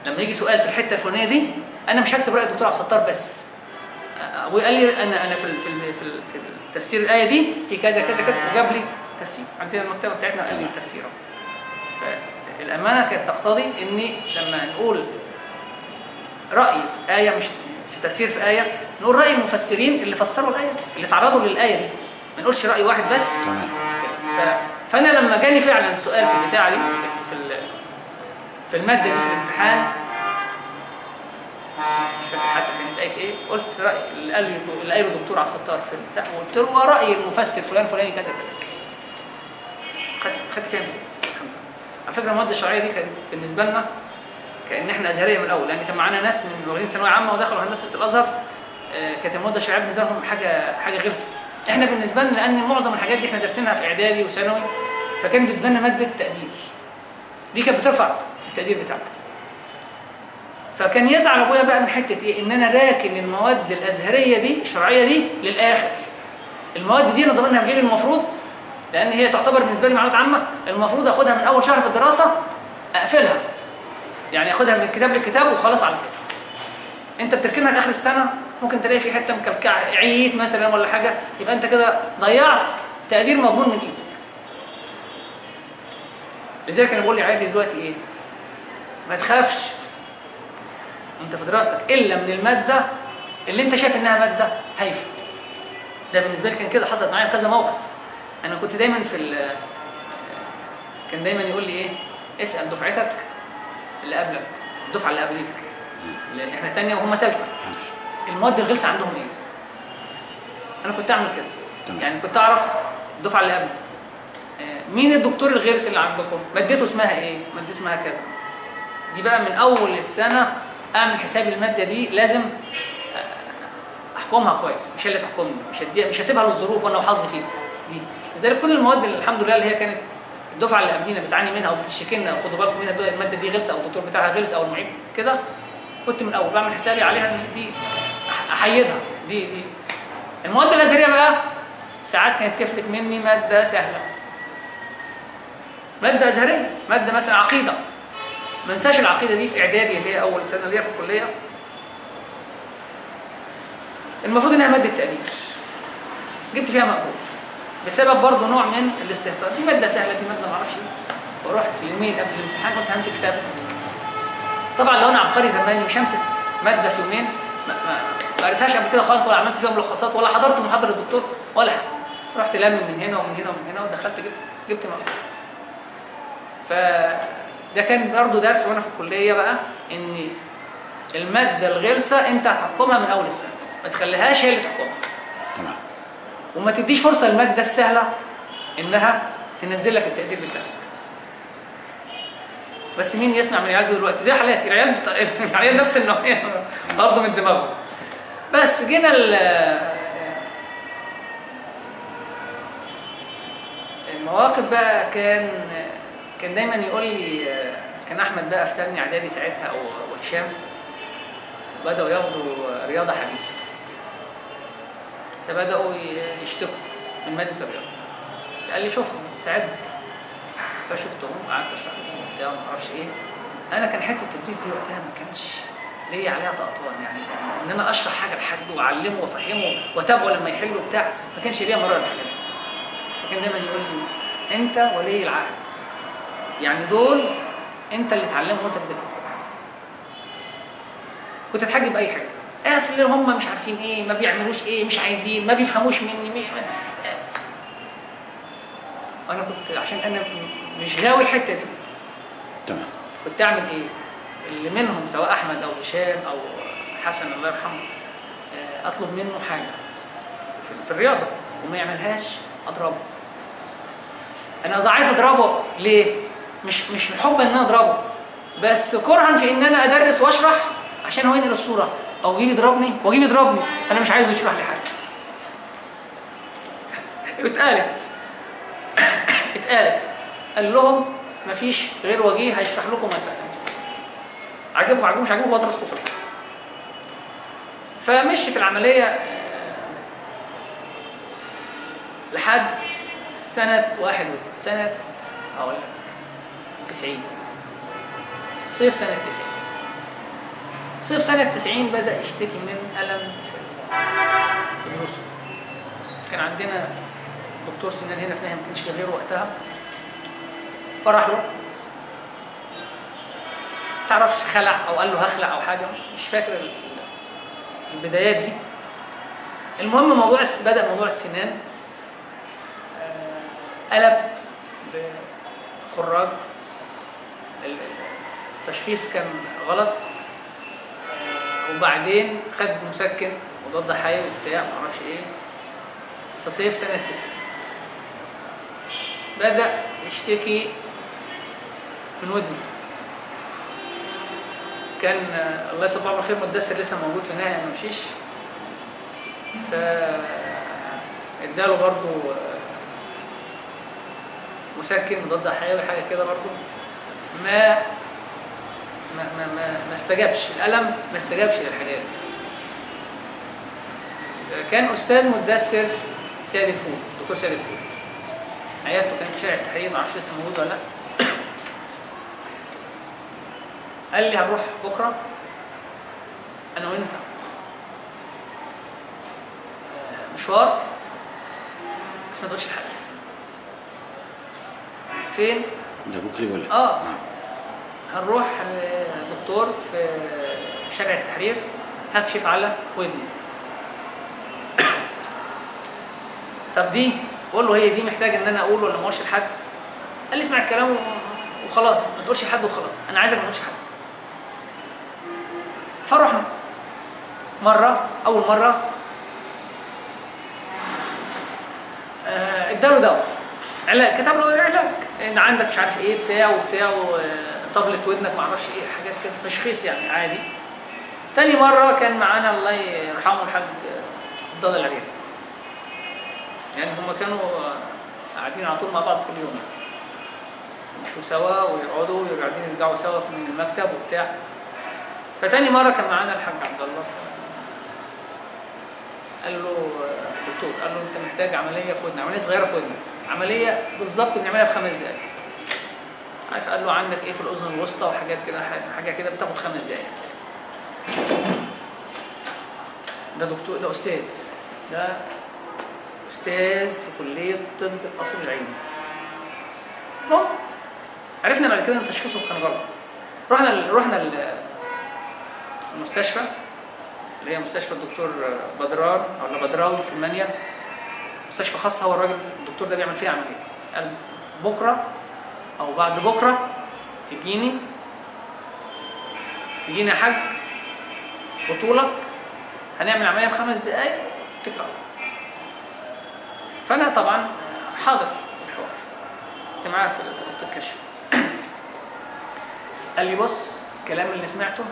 لما يجي سؤال في الحته الفلانيه دي انا مش هكتب راي الدكتور عبد الستار بس. ابويا قال لي انا في تفسير الايه دي في كذا كذا كذا، وجاب لي تفسير. عندنا المكتبه بتاعتنا قال لي التفسير. فالامانه كانت تقتضي اني لما نقول راي في ايه، مش في تفسير في ايه، نقول راي المفسرين اللي فسروا الايه، اللي تعرضوا للايه دي، ما نقولش راي واحد بس. فانا لما جاني فعلا سؤال في البتاعه دي في الماده دي في الامتحان، مش فاكر حتى كانت آية ايه، قلت رأي اللي قاله الدكتور عبد الستار في البتاع، وقلت له ورأي المفسر فلان فلاني كذا كذا. خدت فيها امتياز الحمد لله. على فكره المواد الشرعيه دي كانت بالنسبه لنا كأن احنا ازهريه من الاول، لان كان معانا ناس من واخدين ثانويه عامه ودخلوا هندسه الازهر. كانت المواد الشرعيه بالنسبه لهم حاجه غلسه. احنا بالنسبه لنا لان معظم الحاجات دي احنا دارسينها في اعدادي وثانوي، فكان بالنسبه لنا ماده تقدير دي كانت بترفع التقدير بتاعك. فكان يزعل ابويا بقى من حته ايه، ان انا راكن المواد الازهريه دي الشرعيه دي للاخر. المواد دي انا ضامنها بجيب المفروض، لان هي تعتبر بالنسبه لي معلومات عامه، المفروض اخدها من اول شهر في الدراسه اقفلها، يعني اخدها من الكتاب للكتاب وخلاص على كده. انت بتركنها لاخر السنه، ممكن تلاقي في حته مكلكعه عييت مثلا ولا حاجه، يبقى انت كده ضيعت تقدير مضمون من ايدك. لذلك انا بقول لعيالي دلوقتي ايه، ما تخافش انت في دراستك الا من الماده اللي انت شايف انها ماده هايفه. ده بالنسبه لي كان كده، حصلت معايا كذا موقف. انا كنت دايما كان دايما يقول لي ايه، اسال دفعتك اللي قبلك، الدفعه اللي قبليك، لان احنا ثانيه وهم ثالثه، المواد الغلسه عندهم ايه. انا كنت اعمل كده، يعني كنت اعرف الدفعه اللي قبلي مين الدكتور الغلس اللي عندكم، مادته اسمها ايه، مادته اسمها كذا. دي بقى من اول السنه اعمل حساب الماده دي لازم احكمها كويس، مش اللي تحكمني، مش هسيبها للظروف وانا وحظي فيها دي. لذلك كل المواد اللي الحمد لله اللي هي كانت الدفعه اللي قبلينا بتعاني منها وبتشتكي لنا خدوا بالكم منها، الماده دي غلسه او الدكتور بتاعها غلس او المعيد كده، كنت من الاول بعمل حسابي عليها ان دي احيدها. دي المواد الازهريه بقى ساعات كانت تفلت مني ماده سهله، ماده ازهريه، ماده مثلا عقيده. ما انساش العقيده دي في اعدادي اللي هي اول سنه ليا في الكليه، المفروض انها ماده تقدير، جبت فيها مقبول بسبب برضه نوع من الاستهتار. دي ماده سهله، دي ماده ما اعرفش ايه. ورحت يومين قبل الامتحان كنت همسك كتاب. طبعا لو انا عبقري زماني مش همسك ماده في يومين، ما قريتهاش قبل كده خالص، ولا عملت فيها ملخصات، ولا حضرت محاضره الدكتور ولا حاجه. رحت لامم من هنا ومن هنا ومن هنا ودخلت جبت مقبول. فده كان برضه درس وانا في الكليه بقى، ان الماده الغلسه انت هتحكمها من اول السنه، ما تخليهاش هي اللي تحكمها. تمام. وما تديش فرصه للماده السهله انها تنزل لك التقدير بتاعك. بس مين يسمع من العيال دلوقتي زي حالاتي، العيال نفس النوعيه برضه من دماغهم. بس جينا المواقف بقى، كان دايما يقول لي، كان احمد بقى في تاني اعدادي ساعتها او هشام، بداوا ياخدوا رياضه حديثه، فبداوا يشتكوا من ماده الرياضه. قال لي شوفهم ساعدهم، فشفتهم قعدت اشرح لهم وبتاع ما اعرفش ايه. انا كان حته التدريس دي وقتها ما كانش ليا عليها طقطان، يعني ان انا اشرح حاجه لحد واعلمه وافهمه واتابعه لما يحل وبتاع، ما كانش ليا مراره الحاجات دي. فكان دايما يقول لي انت ولي العهد، يعني دول انت اللي تعلمهم وانت تذاكر. كنت اتحجب باي حاجه، اصل هم مش عارفين ايه، ما بيعملوش ايه، مش عايزين، ما بيفهموش مني. انا كنت عشان انا مش غاوي الحته دي، تمام، كنت اعمل ايه؟ اللي منهم سواء احمد او هشام او حسن الله يرحمه، اطلب منه حاجه في الرياضه وما يعملهاش اضربه. انا عايز اضربه ليه؟ مش حب ان انا اضربه، بس كرها في ان انا ادرس واشرح عشان هو ينقل الصوره، او يجي يضربني واجيب يضربني، انا مش عايزه يشرح لي حاجه. اتقالت قال لهم مفيش غير وجيه هيشرح لكم ما يفهم، عجبكم مش عجبكم وادرسكم في الحياه. فمشيت العمليه لحد سنه 90 صيف سنه 90. صيف سنه 90 بدا يشتكي من الم في دروسه. كان عندنا دكتور سنان هنا في ناهي ما كانش في غيره وقتها، فراح له تعرفش خلع او قال له هخلع او حاجه، مش فاكر البدايات دي. المهم بدا موضوع السنان قلب بخراج، التشخيص كان غلط، وبعدين خد مسكن وضد حيوي وبتاع ما اعرفش ايه. في صيف سنه 90 بدا يشتكي من ودنه. كان الله يصبحه بالخير مدثر لسه موجود في النهايه ما مشيش، اداله برضه مسكن مضاد حيوي حاجه كده برضه، ما استجابش الالم، ما استجابش للحاجات دي. كان استاذ مدثر سيد الفول، دكتور سيد الفول، عيادته كانت في شارع التحرير، ما اعرفش لسه موجود ولا لا. قال لي هنروح بكره انا وانت مشوار، بس ما تقولش لحد. فين؟ ده بكري ولا؟ هنروح لدكتور في شارع التحرير هكشف على ودني. طب دي قول له هي دي محتاج ان انا اقول ولا ما اقولش لحد؟ قال لي اسمع الكلام وخلاص، ما تقولش لحد وخلاص، انا عايزك ما تقولش لحد. فرحنا اول مره اداله دواء علاج، كتب له علاج ان عندك مش عارف ايه بتاع طبلة ودنك ما اعرفش ايه حاجات كده، تشخيص يعني عادي. تاني مره كان معانا الله يرحمه الحاج ضل العريان، يعني هم كانوا قاعدين على طول مع بعض كل يوم. يمشوا سوا ويقعدوا وبعدين يرجعوا سوا من المكتب وبتاع. فتاني مره كان معانا الحاج عبد الله، قال له الدكتور، قال له انت محتاج عمليه في ودنك، عمليه صغيره في ودنك، عمليه بالظبط بنعملها في 5 دقائق. عارف، قال له عندك ايه في الاذن الوسطى وحاجات كده، حاجه كده بتاخد 5 دقائق. ده دكتور، ده استاذ، ده استاذ في كليه طب قصر العيني. المهم عرفنا بعد كده ان تشخيصه كان غلط. رحنا المستشفى اللي هي مستشفى الدكتور بدران ولا بدراوي في المنيا، مستشفى خاص. هو الراجل الدكتور ده بيعمل فيها عمليات. قال بكره او بعد بكره تجيني يا حاج بطولك، هنعمل عمليه في 5 دقائق تكرر. فانا طبعا حاضر الحوار، كنت معاه في اوضه الكشف. قال لي بص، الكلام اللي سمعته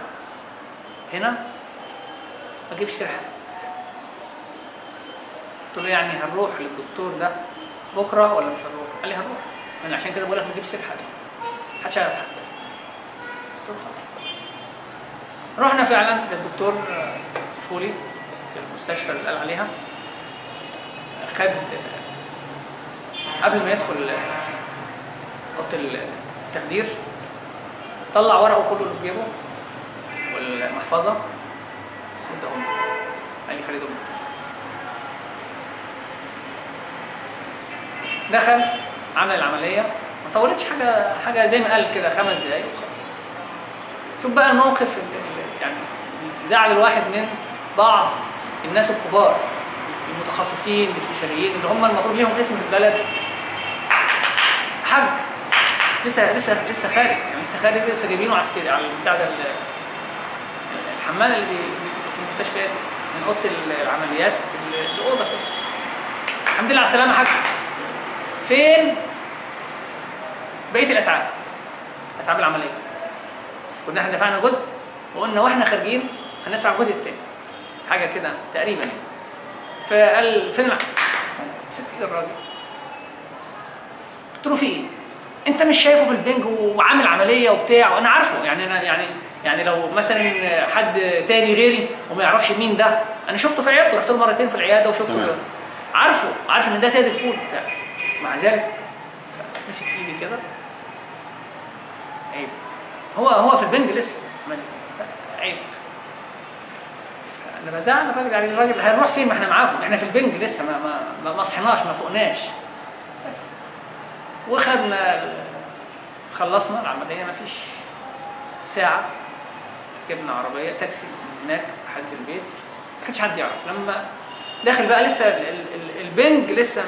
هنا ما تجيبش سيره حد. قلت له يعني هنروح للدكتور ده بكره ولا مش هنروح؟ قال لي هنروح، انا عشان كده بقول لك ما تجيبش سيره حد، محدش يعرف حد. قلت له خلاص. رحنا فعلا للدكتور فولي في المستشفى اللي قال عليها. خد قبل ما يدخل اوضه التخدير طلع ورقه كله اللي في جيبه والمحفظه واداهم، قال لي خلي دول. دخل عمل العمليه، ما طولتش حاجه زي ما قال كده 5 دقايق وخلاص. شوف بقى الموقف يعني زعل الواحد من بعض الناس الكبار المتخصصين الاستشاريين اللي هم المفروض ليهم اسم في البلد. حاج لسه خارج، يعني لسه جايبينه على البتاع ده، الحمام اللي في المستشفيات من اوضه العمليات الاوضه كده. الحمد لله على السلامه حاج. فين بقيه الاتعاب العمليه؟ كنا احنا دفعنا جزء وقلنا واحنا خارجين هندفع الجزء الثاني، حاجه كده تقريبا. فقال فين مسكت ايد الراجل، قلت له في ايه؟ انت مش شايفه في البنج وعامل عمليه وبتاع وانا عارفه، يعني انا يعني لو مثلا حد تاني غيري وما يعرفش مين ده، انا شفته في عيادته، رحت له مرتين في العياده وشفته عارف ان ده سيد الفول. مع ذلك مسك ايدي كده، عيب، هو في البنج لسه عيب. انا بزعل الراجل هنروح فين؟ ما احنا معاكم، احنا في البنج لسه ما صحناش، ما فوقناش بس. خلصنا العمليه، ما فيش ساعه ركبنا عربيه تاكسي من هناك لحد البيت. ما كانش حد يعرف. لما داخل بقى لسه البنج لسه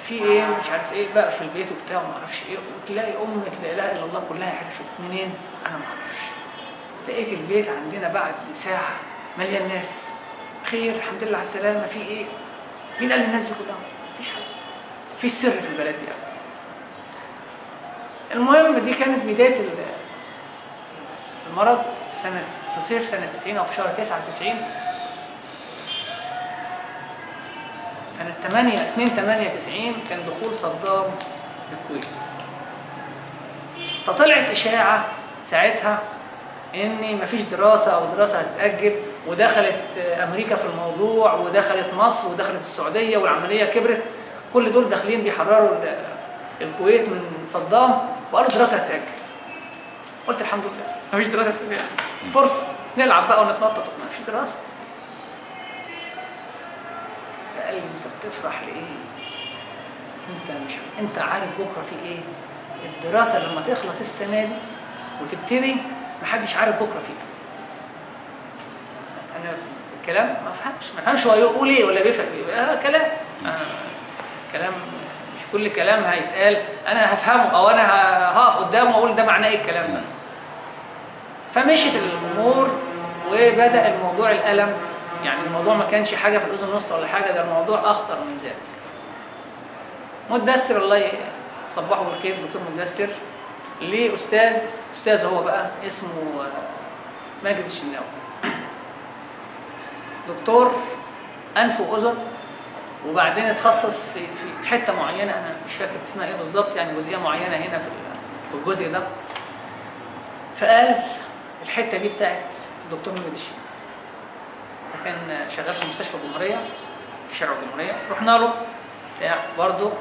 في ايه مش عارف ايه بقى في البيت وبتاع وما اعرفش ايه، وتلاقي لا اله الا الله كلها عرفت منين انا ما اعرفش. لقيت البيت عندنا بعد ساعه مليان ناس. خير، الحمد لله على السلامه، في ايه؟ مين قال للناس دي كلها؟ مفيش حاجه، في سر في البلد دي. المهم دي كانت بدايه المرض في صيف سنه 90 او في شهر 9/90 سنه 2/8/90 كان دخول صدام الكويت. فطلعت اشاعه ساعتها ان مفيش دراسه او دراسه هتتاجل، ودخلت امريكا في الموضوع ودخلت مصر ودخلت السعوديه والعمليه كبرت. كل دول داخلين بيحرروا الكويت من صدام، وقالوا دراسه هتتاجل. قلت الحمد لله مفيش دراسه سريعه، فرصه نلعب بقى ونتنطط. مفيش دراسه. فقال لي انت بتفرح لايه؟ انت عارف بكره في ايه؟ الدراسه لما تخلص السنه دي وتبتدي محدش عارف بكره فيه. انا الكلام ما فهمش هو يقول ايه ولا بيفهم ايه. كلام مش كل كلام هيتقال انا هفهمه او انا هقف قدامه واقول ده معناه ايه الكلام ده. فمشيت الامور وبدا الموضوع الالم. يعني الموضوع ما كانش حاجه في الاذن الوسطى ولا حاجه، ده الموضوع اخطر من ذلك. مدثر الله صبحه بالخير، الدكتور مدثر ليه استاذ هو بقى اسمه ماجد الشناوي، دكتور انف واذن وبعدين اتخصص في حته معينه انا مش فاكر اسمها ايه بالظبط، يعني جزئيه معينه هنا في الجزء ده. فقال الحته دي بتاعت الدكتور مجد الشيخ، وكان شغال في مستشفى الجمهوريه في شارع الجمهوريه. رحنا له بتاع برضه،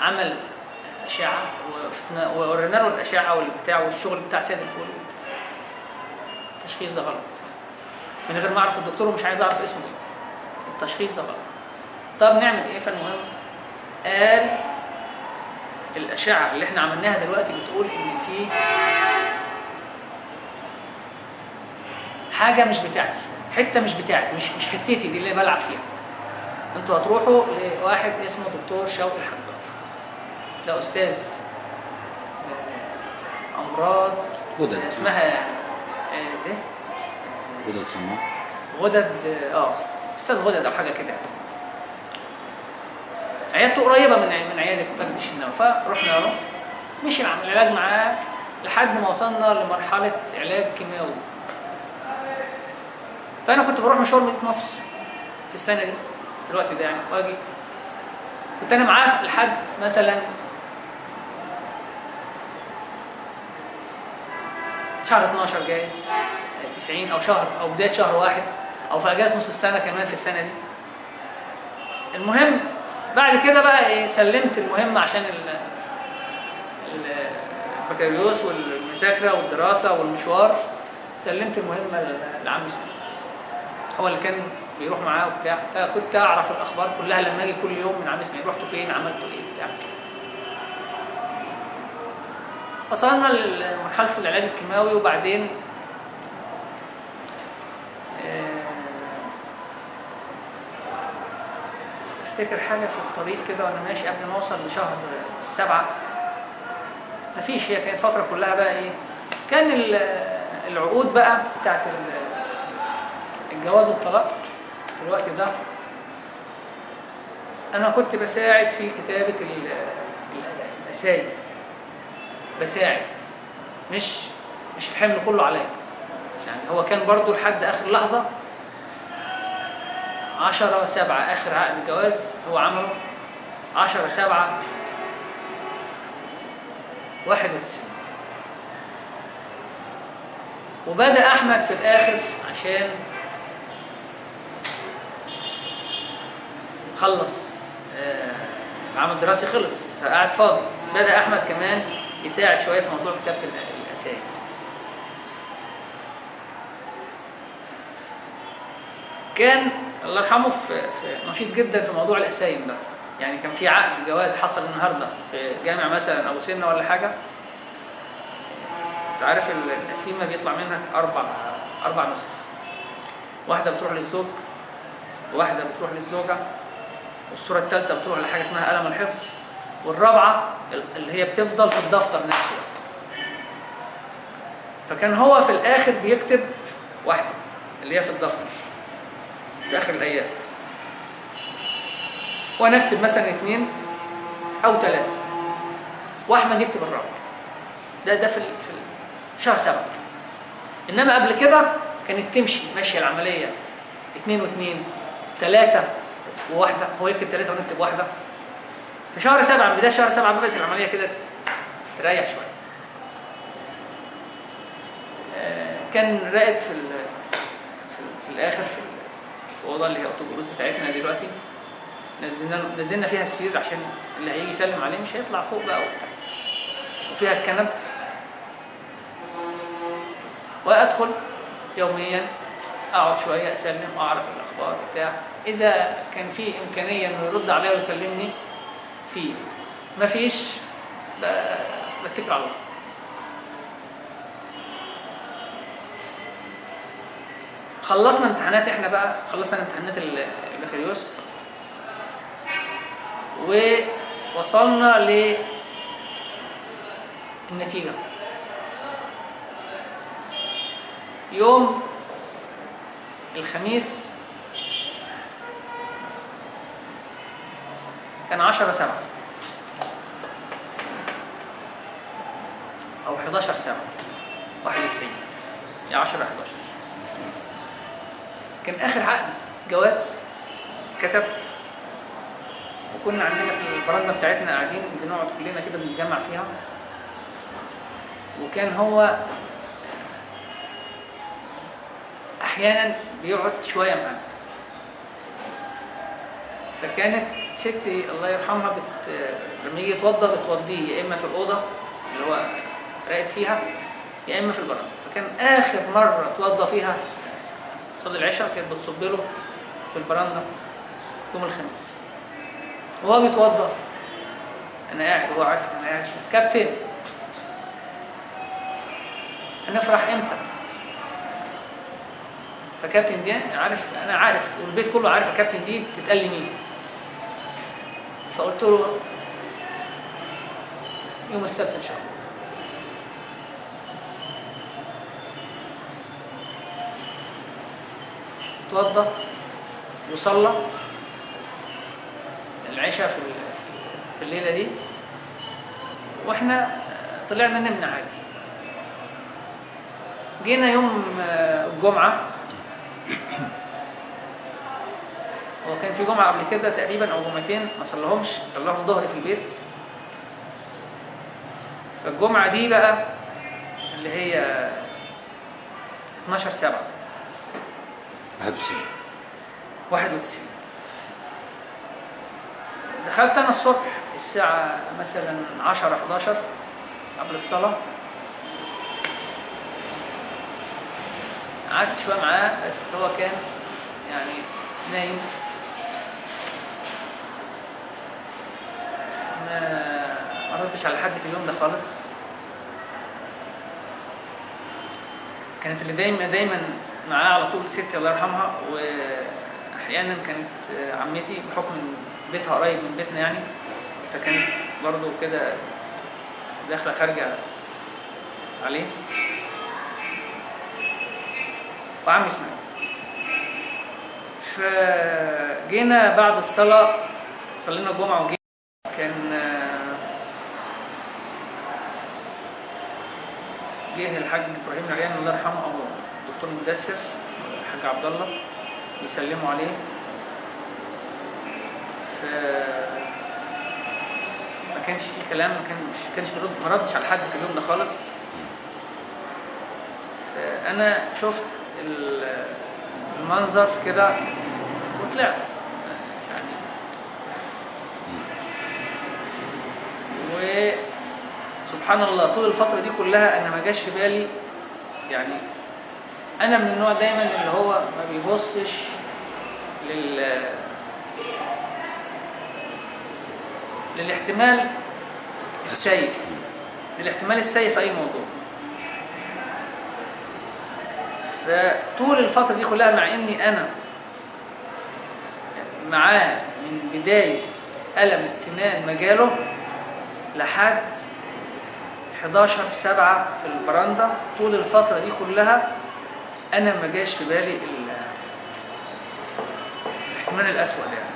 عمل اشعه وشفنا وورينا له الاشعه والبتاع والشغل بتاع سيد الفولي. التشخيص ده غلط، من غير ما اعرف الدكتور ومش عايز اعرف اسمه ايه. التشخيص ده غلط. طب نعمل ايه؟ فالمهم قال الاشعه اللي احنا عملناها دلوقتي بتقول ان في حاجه مش بتاعتي، حته مش بتاعتي، مش حتتي دي اللي بلعب فيها. انتوا هتروحوا لواحد اسمه دكتور شوقي الحجار، ده استاذ امراض غدد، اسمها ايه؟ غدد سماء، غدد، استاذ غدد او حاجه كده. عيادته قريبه من عياده مجد الشناوي. فرحنا له، مشي العلاج معاه لحد ما وصلنا لمرحله علاج كيماوي. فانا كنت بروح مشوار مدينه نصر في السنه دي في الوقت ده يعني، واجي كنت انا معاه لحد مثلا شهر 12 جايز 90 او شهر او بدايه شهر واحد او في اجازه نص السنه كمان في السنه دي. المهم بعد كده بقى ايه، سلمت المهمه عشان البكالوريوس والمذاكره والدراسه والمشوار. سلمت المهمه لعم اسماعيل، هو اللي كان بيروح معاه وبتاع. فكنت اعرف الاخبار كلها لما اجي كل يوم من عم اسماعيل، رحتوا فين، عملتوا ايه بتاع. وصلنا لمرحله العلاج الكيماوي. وبعدين افتكر حاجه في الطريق كده وانا ماشي قبل ما اوصل لشهر 7. مفيش، هي كانت فتره كلها بقى ايه، كان العقود بقى بتاعت الجواز والطلاق في الوقت ده. انا كنت بساعد في كتابه الاسايم، بساعد، مش الحمل كله عليا يعني. هو كان برضو لحد اخر لحظه 10/7 اخر عقد الجواز هو عمله 10/7/91. وبدأ احمد في الاخر عشان خلص العام الدراسي خلص فقعد فاضي. بدأ احمد كمان يساعد شويه في موضوع كتابه الاسايم. كان الله يرحمه في نشيط جدا في موضوع الاسايم ده. يعني كان في عقد جواز حصل النهارده في جامع مثلا ابو سنه ولا حاجه، انت عارف القسيمه بيطلع منها اربع نسخ، واحده بتروح للزوج، وواحده بتروح للزوجه، والصوره الثالثه بتروح لحاجه اسمها قلم الحفظ، والرابعه اللي هي بتفضل في الدفتر نفسه. فكان هو في الاخر بيكتب واحده اللي هي في الدفتر في اخر الايام، وانا اكتب مثلا 2 أو 3، واحمد يكتب الرابع. ده في شهر 7. انما قبل كده كانت تمشي ماشيه العمليه 2 و2، 3 و1، هو يكتب 3 ونكتب 1. في شهر 7 من بدايه شهر 7 بدات العمليه كده تريح شويه. كان راقد في الاخر في الاوضه اللي هي اوضه الجلوس بتاعتنا دلوقتي. نزلنا فيها سرير عشان اللي هيجي يسلم عليه مش هيطلع فوق بقى وبتاع، وفيها الكنب. وادخل يوميا اقعد شويه اسلم، اعرف الاخبار بتاع، اذا كان في امكانيه انه يرد عليا ويكلمني فيه، مفيش بتكل على الله. خلصنا امتحانات، احنا بقى خلصنا امتحانات البكالوريوس ووصلنا للنتيجة. يوم الخميس كان 10/7 أو 11/7 91، يا 10/11. كان آخر عقد جواز كتب وكنا عندنا في البرندة بتاعتنا قاعدين بنقعد كلنا كده بنتجمع فيها، وكان هو أحيانا بيقعد شوية معانا. فكانت ستي الله يرحمها لما يجي يتوضى بتوضيه يا إما في الأوضة اللي هو راقد فيها يا إما في البرندة. فكان آخر مرة اتوضى فيها صلاة العشاء كانت بتصب له في البرندة يوم الخميس وهو بيتوضى. أنا قاعد وهو عارف أنا قاعد. كابتن هنفرح إمتى؟ فكابتن دي عارف، أنا عارف والبيت كله عارف الكابتن دي بتتقال لي مين. فقلت له يوم السبت إن شاء الله. اتوضى وصلى العشاء في الليلة دي، واحنا طلعنا نمنا عادي. جينا يوم الجمعة، هو كان في جمعة قبل كده تقريبا أو جمعتين ما صلىهمش، صلىهم ظهر في البيت. فالجمعة دي بقى اللي هي 12/7 91 دخلت أنا الصبح الساعة مثلا 10-11 قبل الصلاة. قعدت شوية معاه بس هو كان يعني نايم، ما ردش على حد في اليوم ده خالص. كانت اللي دايما معاه على طول ستي الله يرحمها، واحيانا كانت عمتي بحكم بيتها قريب من بيتنا يعني، فكانت برضو كده داخله خارجه عليه، وعمي اسماعيل. فجينا بعد الصلاه صلينا الجمعه وجينا، كان جه الحاج ابراهيم العريان الله يرحمه او الدكتور مدثر الحاج عبد الله بيسلموا عليه. ما كانش في كلام، ما كانش ما ردش على حد في اليوم ده خالص. فانا شفت المنظر كده وطلعت يعني، وسبحان الله طول الفترة دي كلها أنا ما جاش في بالي يعني. أنا من النوع دايما اللي هو ما بيبصش للاحتمال السيء، للاحتمال السيء في أي موضوع. فطول الفترة دي كلها مع إني أنا معاه من بداية ألم السنان مجاله لحد 11/7 في البرندة، طول الفترة دي كلها أنا ما جاش في بالي الاحتمال الأسود يعني.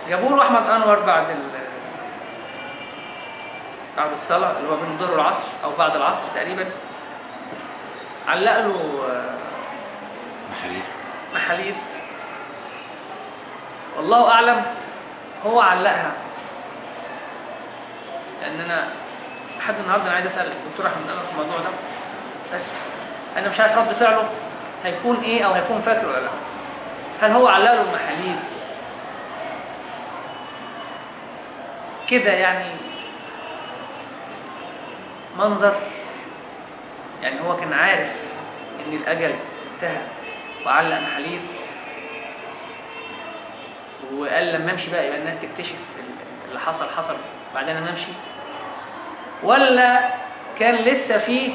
جابوا له أحمد أنور بعد الصلاة اللي هو بين الظهر والعصر أو بعد العصر تقريبا، علق له محاليل والله أعلم هو علقها، لأن أنا لحد النهارده أنا عايز أسأل الدكتور أحمد أنس في الموضوع ده، بس أنا مش عارف رد فعله هيكون إيه أو هيكون فاكر ولا لا. هل هو علق له المحاليل كده يعني منظر يعني هو كان عارف إن الأجل انتهى وعلق محاليل وقال لما امشي بقى يبقى الناس تكتشف اللي حصل بعدين انا امشي، ولا كان لسه فيه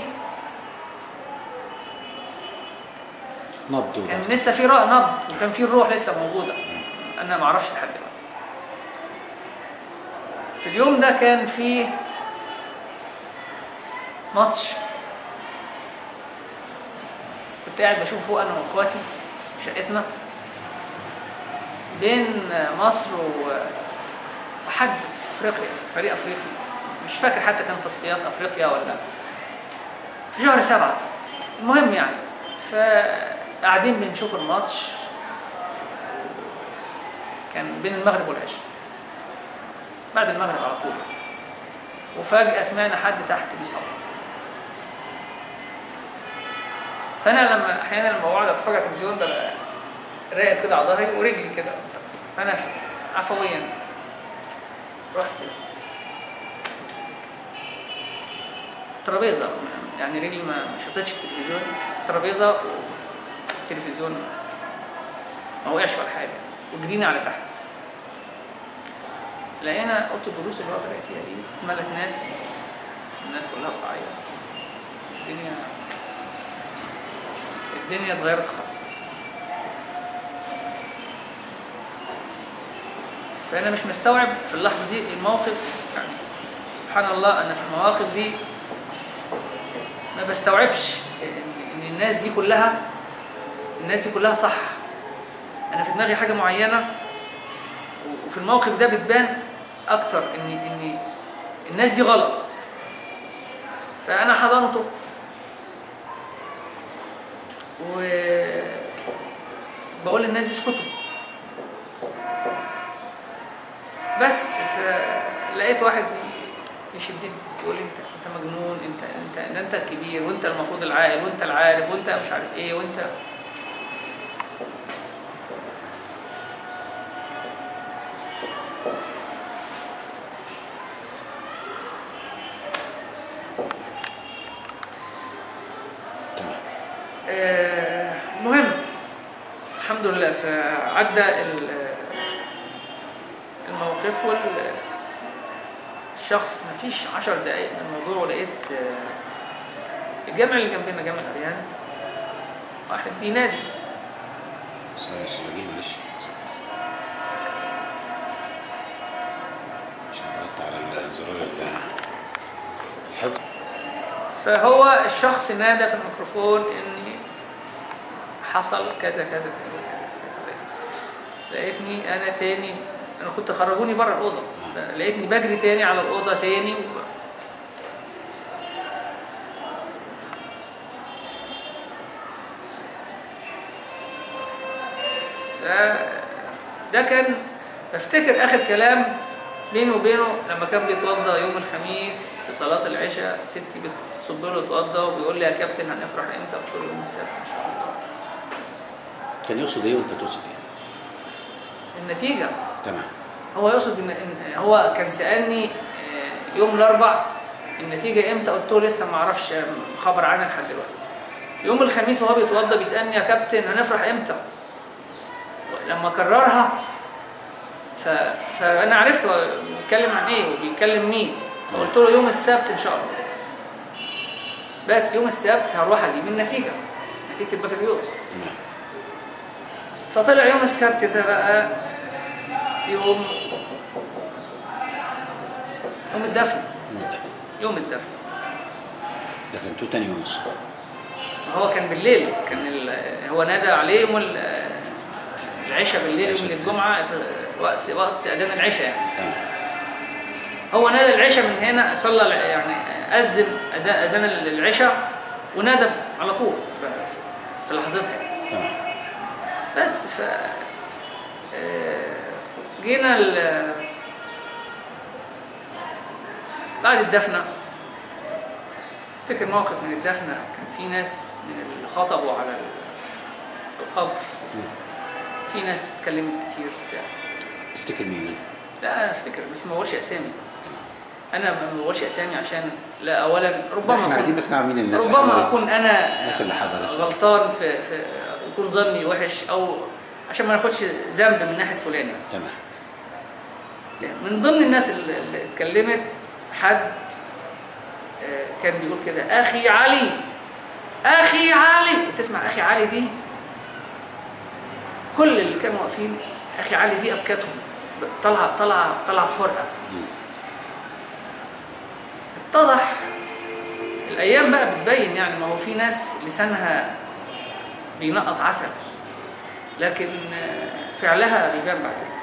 نبض، كان لسه فيه نبض وكان فيه الروح لسه موجوده؟ انا ما اعرفش لحد دلوقتي. في اليوم ده كان فيه ماتش كنت قاعد بشوفه انا واخواتي في شقتنا بين مصر وحد في افريقيا، فريق افريقي مش فاكر حتى كان تصفيات افريقيا ولا في شهر 7. المهم يعني فقاعدين بنشوف الماتش، كان بين المغرب والعشاء، بعد المغرب على طول. وفجأة سمعنا حد تحت بيصوت. فأنا لما أحيانا لما بقعد أتفرج على التلفزيون ببقى راقد كده على ظهري ورجلي كده، فأنا عفويا رحت ترابيزة، يعني رجلي ما شطتش التلفزيون، الترابيزة والتلفزيون ما وقعش ولا حاجة، وجرينا على تحت. لقينا اوضه الدروس اللي هو قرأت فيها دي اتملت ناس، الناس كلها بتعيط، الدنيا اتغيرت خالص. فانا مش مستوعب في اللحظه دي الموقف، يعني سبحان الله انا في المواقف دي ما بستوعبش ان الناس دي كلها صح. انا في دماغي حاجه معينه، وفي الموقف ده بتبان اكتر ان الناس دي غلط. فانا حضنته وبقول للناس دي اسكتوا بس. فلقيت واحد يشدني يقول لي انت مجنون، انت الكبير، وانت المفروض العاقل، وانت العارف، وانت مش عارف ايه، وانت مهم. الحمد لله فعدى الموقف، والشخص ما فيش 10 دقايق من الموضوع، ولقيت الجامع اللي جنبنا جامع الأريان واحد بينادي. معلش عشان تقطع على الزرار الحفظ. فهو الشخص نادى في الميكروفون ان حصل كذا كذا كذا. لقيتني انا تاني، انا كنت خرجوني بره الاوضه، فلقيتني بجري تاني على الاوضه تاني ده كان بفتكر اخر كلام بيني وبينه لما كان بيتوضى يوم الخميس لصلاه العشاء. ستي بتصب له يتوضى وبيقول لي يا كابتن هنفرح امتى؟ قلت له يوم السبت ان شاء الله. كان يقصد ايه وانت تقصد ايه؟ النتيجه. تمام. هو يقصد ان هو كان سالني يوم الاربع النتيجه امتى؟ قلت له لسه ما اعرفش خبر عنها لحد دلوقتي. يوم الخميس وهو بيتوضى بيسالني يا كابتن هنفرح امتى؟ لما كررها فانا عرفت هو بيتكلم عن ايه وبيتكلم مين. فقلت له يوم السبت ان شاء الله. بس يوم السبت هروح اجيب النتيجه، نتيجه البكالوريوس. فطلع يوم السبت ده بقى يوم الدفن. يوم الدفن دفنتوه تاني يوم الصبح. هو كان بالليل، كان هو نادى عليه يوم العشاء بالليل، يوم الجمعه في وقت اذان العشاء يعني. هو نادى العشاء من هنا، صلى يعني اذن اذان العشاء ونادى على طول في لحظتها. بس جينا بعد الدفنه، افتكر موقف من الدفنه كان في ناس من اللي خطبوا على القبر، في ناس اتكلمت كتير بتاع. تفتكر مين؟ لا انا افتكر بس ما بقولش اسامي. انا ما بقولش اسامي عشان لا اولا ربما احنا عايزين نسمع مين الناس، ربما اكون انا الناس اللي حضرت غلطان في يكون ظني وحش، او عشان ما ناخدش ذنب من ناحيه فلان. تمام. من ضمن الناس اللي اتكلمت حد كان بيقول كده اخي علي اخي علي، وتسمع اخي علي دي كل اللي كانوا واقفين اخي علي دي ابكتهم، طلع بحرقه. اتضح الايام بقى بتبين، يعني ما هو في ناس لسانها بينقط عسل لكن فعلها بيبان بعد كده.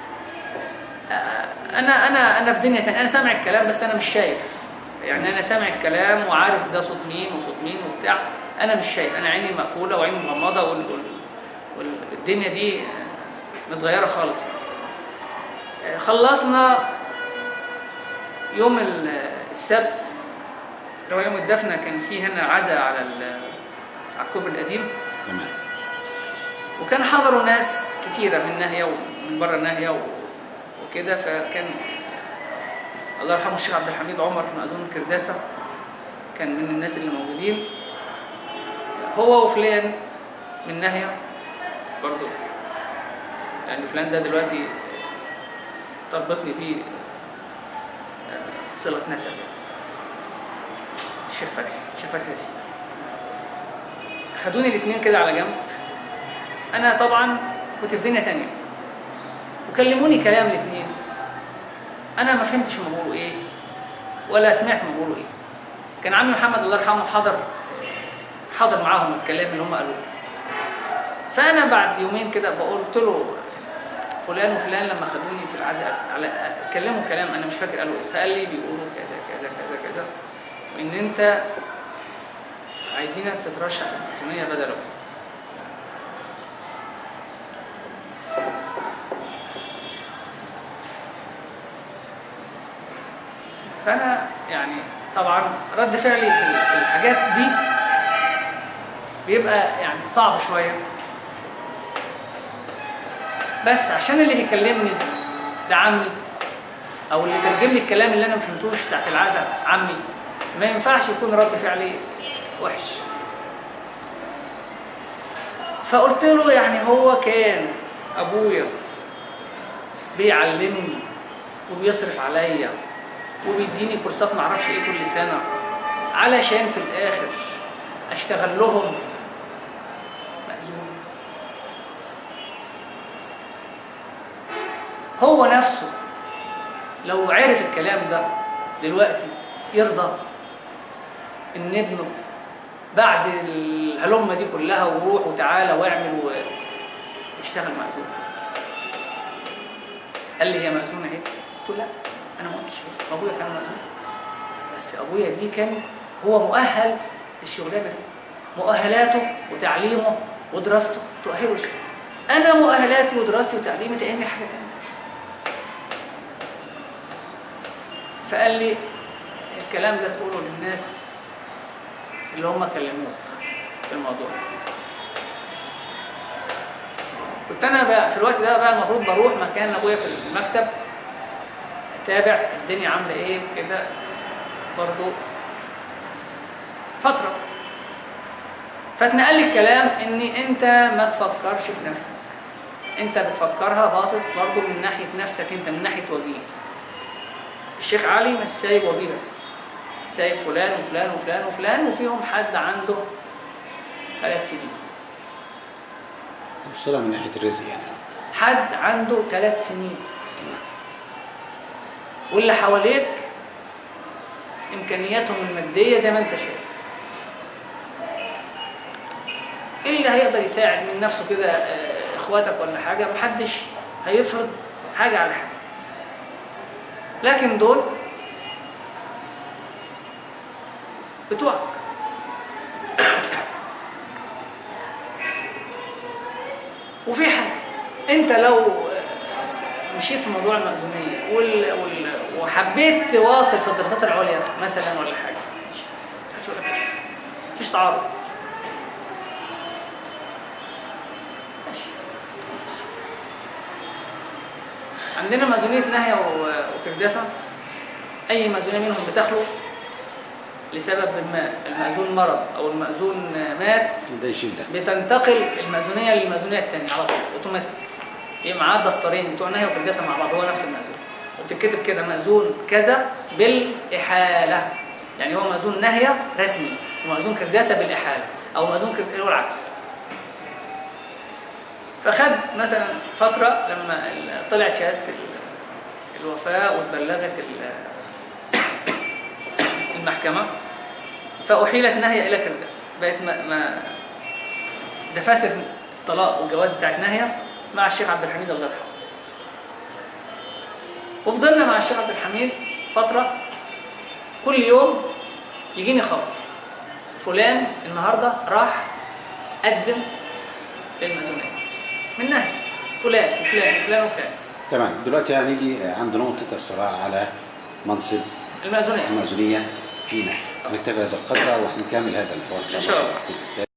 انا في دنيا تانية، انا سامع الكلام بس انا مش شايف، يعني انا سامع الكلام وعارف ده صوت مين وصوت مين وبتاع، انا مش شايف، انا عيني مقفوله وعيني مغمضه والدنيا دي متغيره خالص. خلصنا يوم السبت اللي هو يوم الدفنة، كان فيه هنا عزاء على الكوبري القديم. تمام. وكان حضروا ناس كتيرة من ناحية ومن بره الناحية وكده. فكان الله يرحمه الشيخ عبد الحميد عمر مأذون كرداسة كان من الناس اللي موجودين، هو وفلان من ناحية برضو، يعني فلان ده دلوقتي تربطني بيه صلة نسب، يعني الشيخ فتحي ياسين. خدوني الاثنين كده على جنب، انا طبعا كنت في دنيا تانية، وكلموني كلام الاثنين انا ما فهمتش هم بيقولوا ايه ولا سمعت هم بيقولوا ايه. كان عمي محمد الله يرحمه حضر معاهم الكلام اللي هم قالوه. فانا بعد يومين كده قلت له فلان وفلان لما خدوني في العزاء اتكلموا كلام انا مش فاكر قالوا ايه. فقال لي بيقولوا كذا كذا كذا كذا، وان انت عايزينك تترشح للمأذونية بدله. فانا يعني طبعا رد فعلي في الحاجات دي بيبقى يعني صعب شويه، بس عشان اللي بيكلمني ده عمي، او اللي ترجم لي الكلام اللي انا ما فهمتوش ساعه العزاء عمي، ما ينفعش يكون رد فعلي وحش. فقلت له يعني هو كان ابويا بيعلمني وبيصرف عليا وبيديني كورسات معرفش ايه كل سنه علشان في الاخر اشتغل لهم مأذون. هو نفسه لو عرف الكلام ده دلوقتي يرضى ان ابنه بعد الهلمه دي كلها وروح وتعالى واعمل ويشتغل مأذون؟ قال لي هي مأذون عيب؟ قلت له لا، انا ما قلتش كده، ابويا كان مأذون، بس ابويا دي كان هو مؤهل للشغلانه دي، مؤهلاته وتعليمه ودراسته تؤهله الشغل. انا مؤهلاتي ودراستي وتعليمي تأهلني حاجه ثانيه. فقال لي الكلام ده تقوله للناس اللي هم كلموك في الموضوع. كنت انا بقى في الوقت ده بقى المفروض بروح مكان ابويا في المكتب اتابع الدنيا عامله ايه كده برضو فتره. فاتنقل لي الكلام ان انت ما تفكرش في نفسك، انت بتفكرها باصص برضو من ناحيه نفسك انت، من ناحيه وجيه. الشيخ علي مش سايب وجيه بس، سايب فلان وفلان وفلان وفلان، وفيهم حد عنده 3 سنين. بصلها من ناحيه الرزق يعني، حد عنده 3 سنين، واللي حواليك امكانياتهم الماديه زي ما انت شايف. اللي هيقدر يساعد من نفسه كده اخواتك ولا حاجه، محدش هيفرض حاجه على حد. لكن دول بتوعك. وفي حاجه، انت لو مشيت في موضوع المأذونية وحبيت تواصل في الدراسات العليا مثلا ولا حاجه، مفيش تعارض، ماشي. عندنا مأذونية ناهية وكرداسة، اي مأذونية منهم بتخلو لسبب ما، المأذون مرض او المأذون مات، بتنتقل المأذونية للمأذونية الثانية على طول اوتوماتيك. يبقى معاه دفترين بتوع ناهية وكرداسة مع بعض، هو نفس المأذون، وبتتكتب كده مأذون كذا بالإحالة، يعني هو مأذون ناهية رسمي ومأذون كرداسة بالإحالة، او مأذون كرداسة والعكس. فخد مثلا فترة لما طلعت شهادة الوفاة واتبلغت المحكمة، فأحيلت ناهية إلى كرداسة، بقت دفاتر الطلاق والجواز بتاعت ناهية مع الشيخ عبد الحميد الله يرحمه. وفضلنا مع الشيخ عبد الحميد فترة، كل يوم يجيني خبر فلان النهارده راح قدم للمأذونية من ناهية، فلان وفلان وفلان وفلان. تمام. دلوقتي هنيجي عند نقطة الصراع على منصب المأذونية المأذونية فينا. هنكتفي هذا القدر ونكمل هذا الحوار إن شاء الله. في الجزء الثاني.